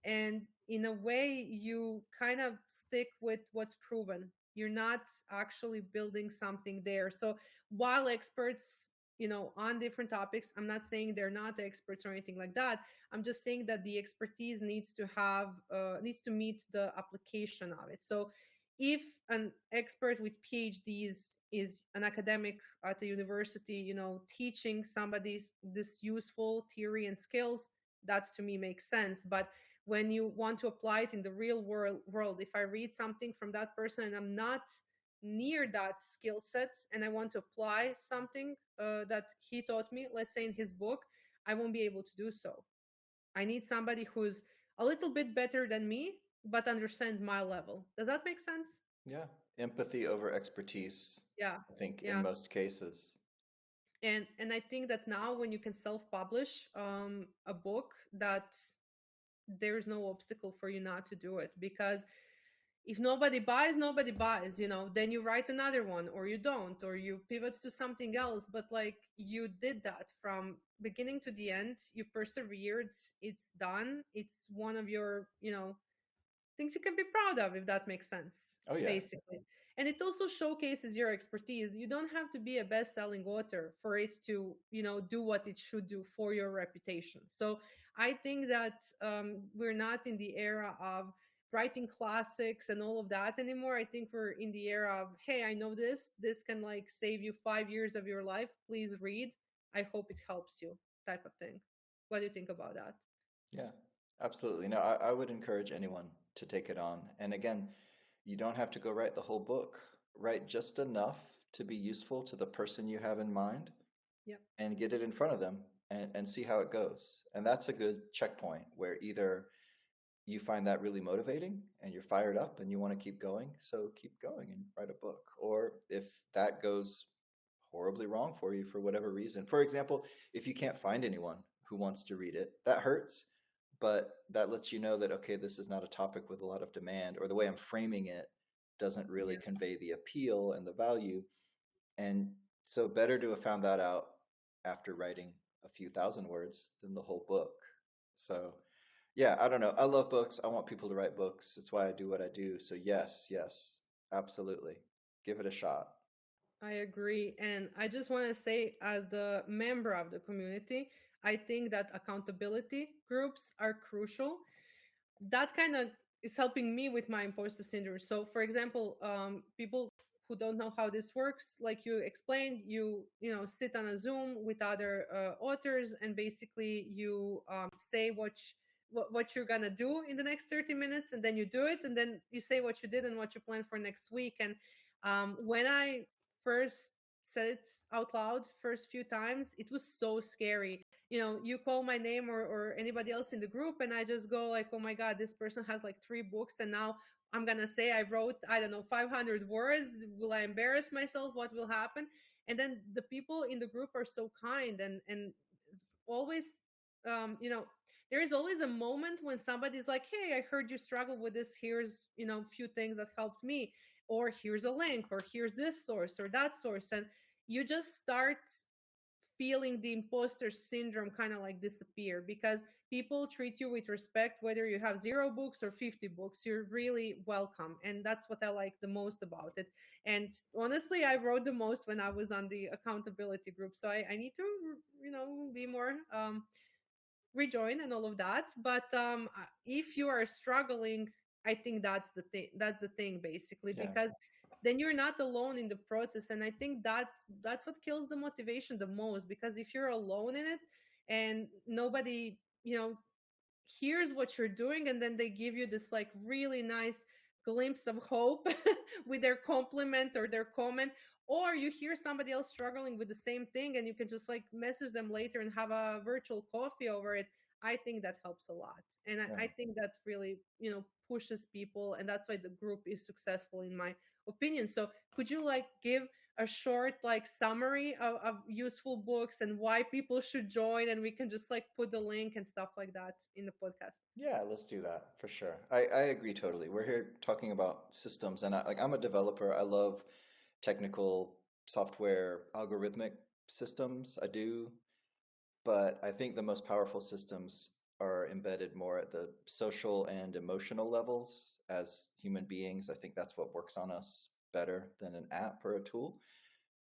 And in a way, you kind of stick with what's proven. You're not actually building something there. So while experts on different topics. I'm not saying they're not experts or anything like that. I'm just saying that the expertise needs to meet the application of it. So if an expert with PhDs is an academic at the university, teaching somebody this useful theory and skills, that to me makes sense. But when you want to apply it in the real world, if I read something from that person and I'm not near that skill set and I want to apply something that he taught me, let's say in his book, I won't be able to do so. I need somebody who's a little bit better than me, but understands my level. Does that make sense? Yeah. Empathy over expertise, Yeah. I think, in Yeah. most cases. And I think that now when you can self-publish a book, that there's no obstacle for you not to do it, because if nobody buys, nobody buys, then you write another one, or you don't, or you pivot to something else. But like, you did that from beginning to the end, you persevered, it's done, it's one of your things you can be proud of, if that makes sense, Oh, yeah. basically. And it also showcases your expertise. You don't have to be a best-selling author for it to do what it should do for your reputation. So I think that we're not in the era of writing classics and all of that anymore. I think we're in the era of, hey, I know this can like save you 5 years of your life, please read, I hope it helps you, type of thing. What do you think about that? Yeah, absolutely. No, I would encourage anyone to take it on. And again, you don't have to go write the whole book. Write just enough to be useful to the person you have in mind Yep. and get it in front of them and see how it goes. And that's a good checkpoint where either you find that really motivating and you're fired up and you want to keep going, so keep going and write a book. Or if that goes horribly wrong for you for whatever reason. For example, if you can't find anyone who wants to read it, that hurts, but that lets you know that, okay, this is not a topic with a lot of demand, or the way I'm framing it doesn't really Yeah. convey the appeal and the value. And so better to have found that out after writing a few thousand words than the whole book. So yeah, I don't know. I love books. I want people to write books. It's why I do what I do. So yes, absolutely. Give it a shot. I agree. And I just want to say, as the member of the community, I think that accountability groups are crucial. That kind of is helping me with my imposter syndrome. So, for example, people who don't know how this works, like you explained, sit on a Zoom with other authors, and basically you say what you're gonna do in the next 30 minutes, and then you do it, and then you say what you did and what you plan for next week. And when I first said it out loud first few times, it was so scary. You call my name or anybody else in the group, and I just go like, oh my god, this person has like 3 books, and now I'm gonna say I wrote, I don't know, 500 words. Will I embarrass myself? What will happen? And then the people in the group are so kind, and always, um you know there is always a moment when somebody's like, hey, I heard you struggle with this, here's few things that helped me, or here's a link, or here's this source or that source. And you just start feeling the imposter syndrome kind of like disappear, because people treat you with respect whether you have 0 books or 50 books. You're really welcome, and that's what I like the most about it. And honestly, I wrote the most when I was on the accountability group, so I need to be more rejoin and all of that. But if you are struggling, I think that's the thing basically, Yeah. because then you're not alone in the process. And I think that's what kills the motivation the most, because if you're alone in it and nobody here's what you're doing, and then they give you this like really nice glimpse of hope with their compliment or their comment, or you hear somebody else struggling with the same thing and you can just like message them later and have a virtual coffee over it. I think that helps a lot, and I Yeah. think that really pushes people, and that's why the group is successful in my opinion. So could you like give a short like summary of useful books and why people should join, and we can just like put the link and stuff like that in the podcast? Yeah, let's do that for sure. I agree totally. We're here talking about systems, and I'm a developer. I love technical software, algorithmic systems. I do, but I think the most powerful systems are embedded more at the social and emotional levels as human beings. I think that's what works on us better than an app or a tool.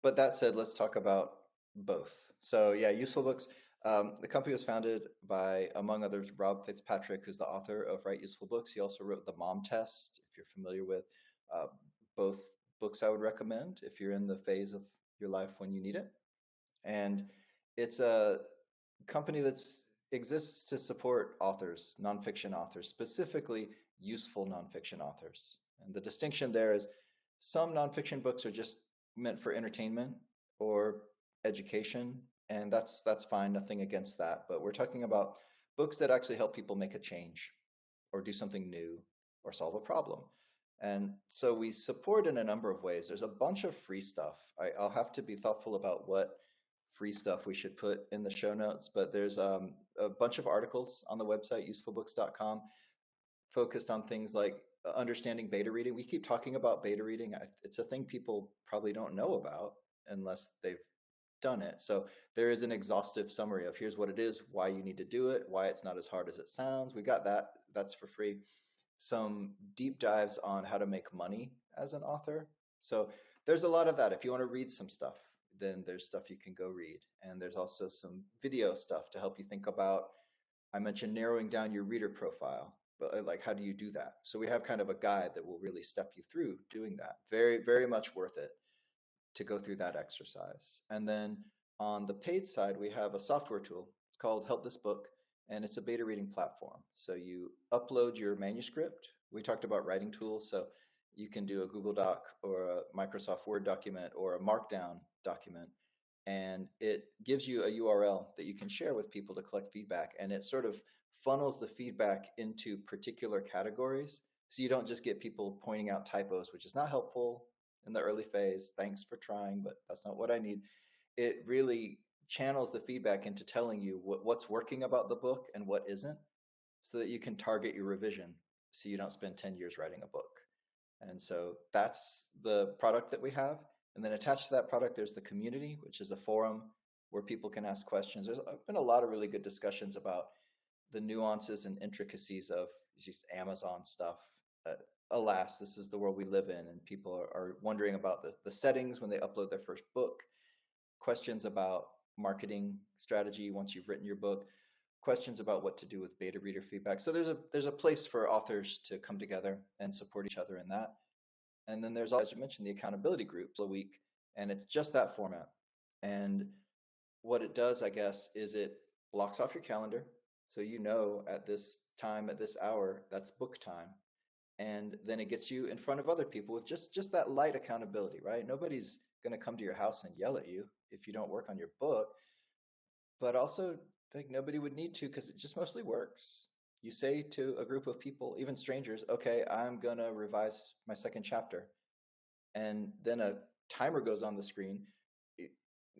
But that said, let's talk about Both. So yeah, Useful Books. The company was founded by, among others, Rob Fitzpatrick, who's the author of Write Useful Books. He also wrote The Mom Test, if you're familiar with. Uh, Both books I would recommend if you're in the phase of your life when you need it. And it's a company that exists to support authors, nonfiction authors, specifically useful nonfiction authors. And the distinction there is some nonfiction books are just meant for entertainment or education, and that's fine, nothing against that. But we're talking about books that actually help people make a change or do something new or solve a problem. And so we support in a number of ways. There's a bunch of free stuff. I'll have to be thoughtful about what free stuff we should put in the show notes, but there's a bunch of articles on the website, usefulbooks.com, focused on things like understanding beta reading. We keep talking about beta reading. It's a thing people probably don't know about unless they've done it. So there is an exhaustive summary of here's what it is, why you need to do it, why it's not as hard as it sounds. We got that. That's for free. Some deep dives on how to make money as an author. So there's a lot of that. If you want to read some stuff, then there's stuff you can go read. And there's also some video stuff to help you think about, I mentioned narrowing down your reader profile, but like, how do you do that? So we have kind of a guide that will really step you through doing that. Very, very much worth it to go through that exercise. And then on the paid side, we have a software tool. It's called Help This Book, and it's a beta reading platform. So you upload your manuscript. We talked about writing tools, so you can do a Google Doc or a Microsoft Word document or a Markdown document, and it gives you a URL that you can share with people to collect feedback, and it sort of funnels the feedback into particular categories. So you don't just get people pointing out typos, which is not helpful in the early phase. Thanks for trying, but that's not what I need. It really channels the feedback into telling you what's working about the book and what isn't, so that you can target your revision so you don't spend 10 years writing a book. And so that's the product that we have. And then attached to that product, there's the community, which is a forum where people can ask questions. There's been a lot of really good discussions about the nuances and intricacies of just Amazon stuff. Alas, this is the world we live in, and people are wondering about the settings when they upload their first book, questions about marketing strategy once you've written your book, questions about what to do with beta reader feedback. So there's a place for authors to come together and support each other in that. And then there's, as you mentioned, the accountability groups a week, and it's just that format. And what it does, I guess, is it blocks off your calendar. So you know at this time, at this hour, that's book time. And then it gets you in front of other people with just that light accountability, right? Nobody's going to come to your house and yell at you if you don't work on your book. But also, like, nobody would need to, because it just mostly works. You say to a group of people, even strangers, okay, I'm going to revise my second chapter. And then a timer goes on the screen.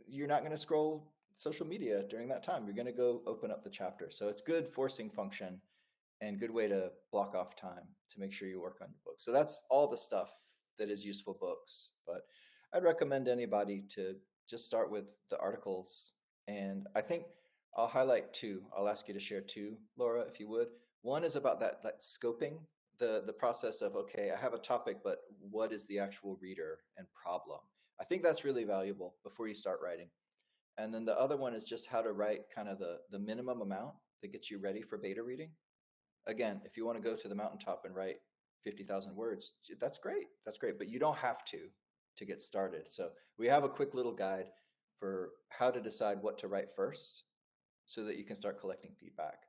You're not going to scroll social media during that time. You're going to go open up the chapter. So it's good forcing function and good way to block off time to make sure you work on your book. So that's all the stuff that is Useful Books. But I'd recommend anybody to just start with the articles. And I think I'll highlight two. I'll ask you to share two, Laura, if you would. One is about that scoping, the process of, okay, I have a topic, but what is the actual reader and problem? I think that's really valuable before you start writing. And then the other one is just how to write kind of the minimum amount that gets you ready for beta reading. Again, if you want to go to the mountaintop and write 50,000 words, that's great. That's great. But you don't have to get started. So we have a quick little guide for how to decide what to write first so that you can start collecting feedback.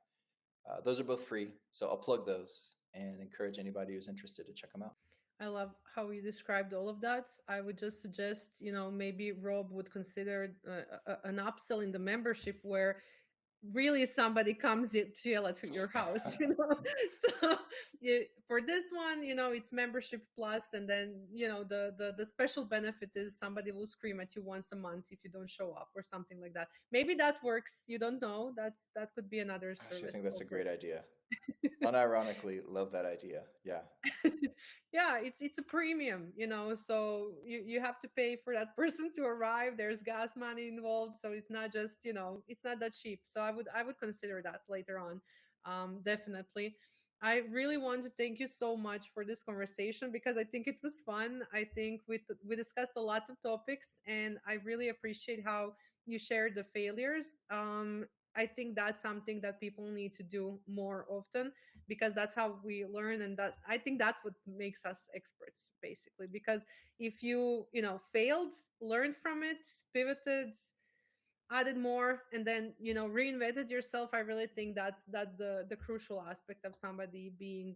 Those are both free. So I'll plug those and encourage anybody who's interested to check them out. I love how you described all of that. I would just suggest, maybe Rob would consider an upsell in the membership where really somebody comes to yell at your house. So for this one, it's membership plus, and then the special benefit is somebody will scream at you once a month if you don't show up or something like that. Maybe that works. You don't know. That could be another service. I think that's a great idea. Unironically, love that idea. Yeah. Yeah, it's a premium, so you have to pay for that person to arrive. There's gas money involved, so it's not just, it's not that cheap. So I would consider that later on. Definitely. I really want to thank you so much for this conversation, because I think it was fun. I think we discussed a lot of topics, and I really appreciate how you shared the failures. I think that's something that people need to do more often, because that's how we learn, and that I think that's what makes us experts, basically. Because if you failed, learned from it, pivoted, added more, and then reinvented yourself, I really think that's the crucial aspect of somebody being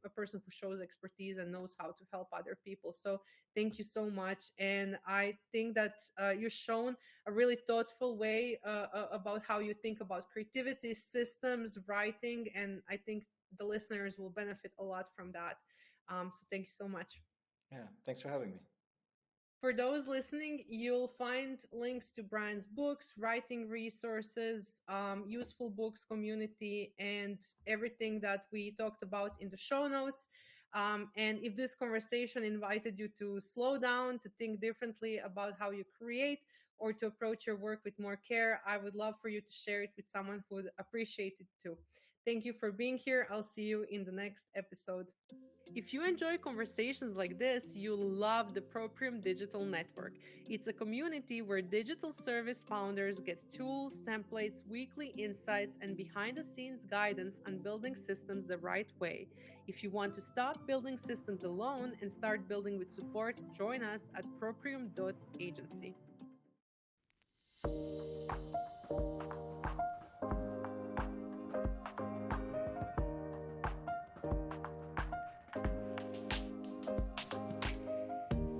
a person who shows expertise and knows how to help other people. So thank you so much, and I think that you've shown a really thoughtful way about how you think about creativity, systems, writing, and I think the listeners will benefit a lot from that. So thank you so much. Yeah, thanks for having me. For those listening, you'll find links to Brian's books, writing resources, useful books, community, and everything that we talked about in the show notes. And if this conversation invited you to slow down, to think differently about how you create, or to approach your work with more care, I would love for you to share it with someone who would appreciate it too. Thank you for being here. I'll see you in the next episode. If you enjoy conversations like this, you'll love the Proprium Digital Network. It's a community where digital service founders get tools, templates, weekly insights, and behind the scenes guidance on building systems the right way. If you want to stop building systems alone and start building with support, join us at proprium.agency.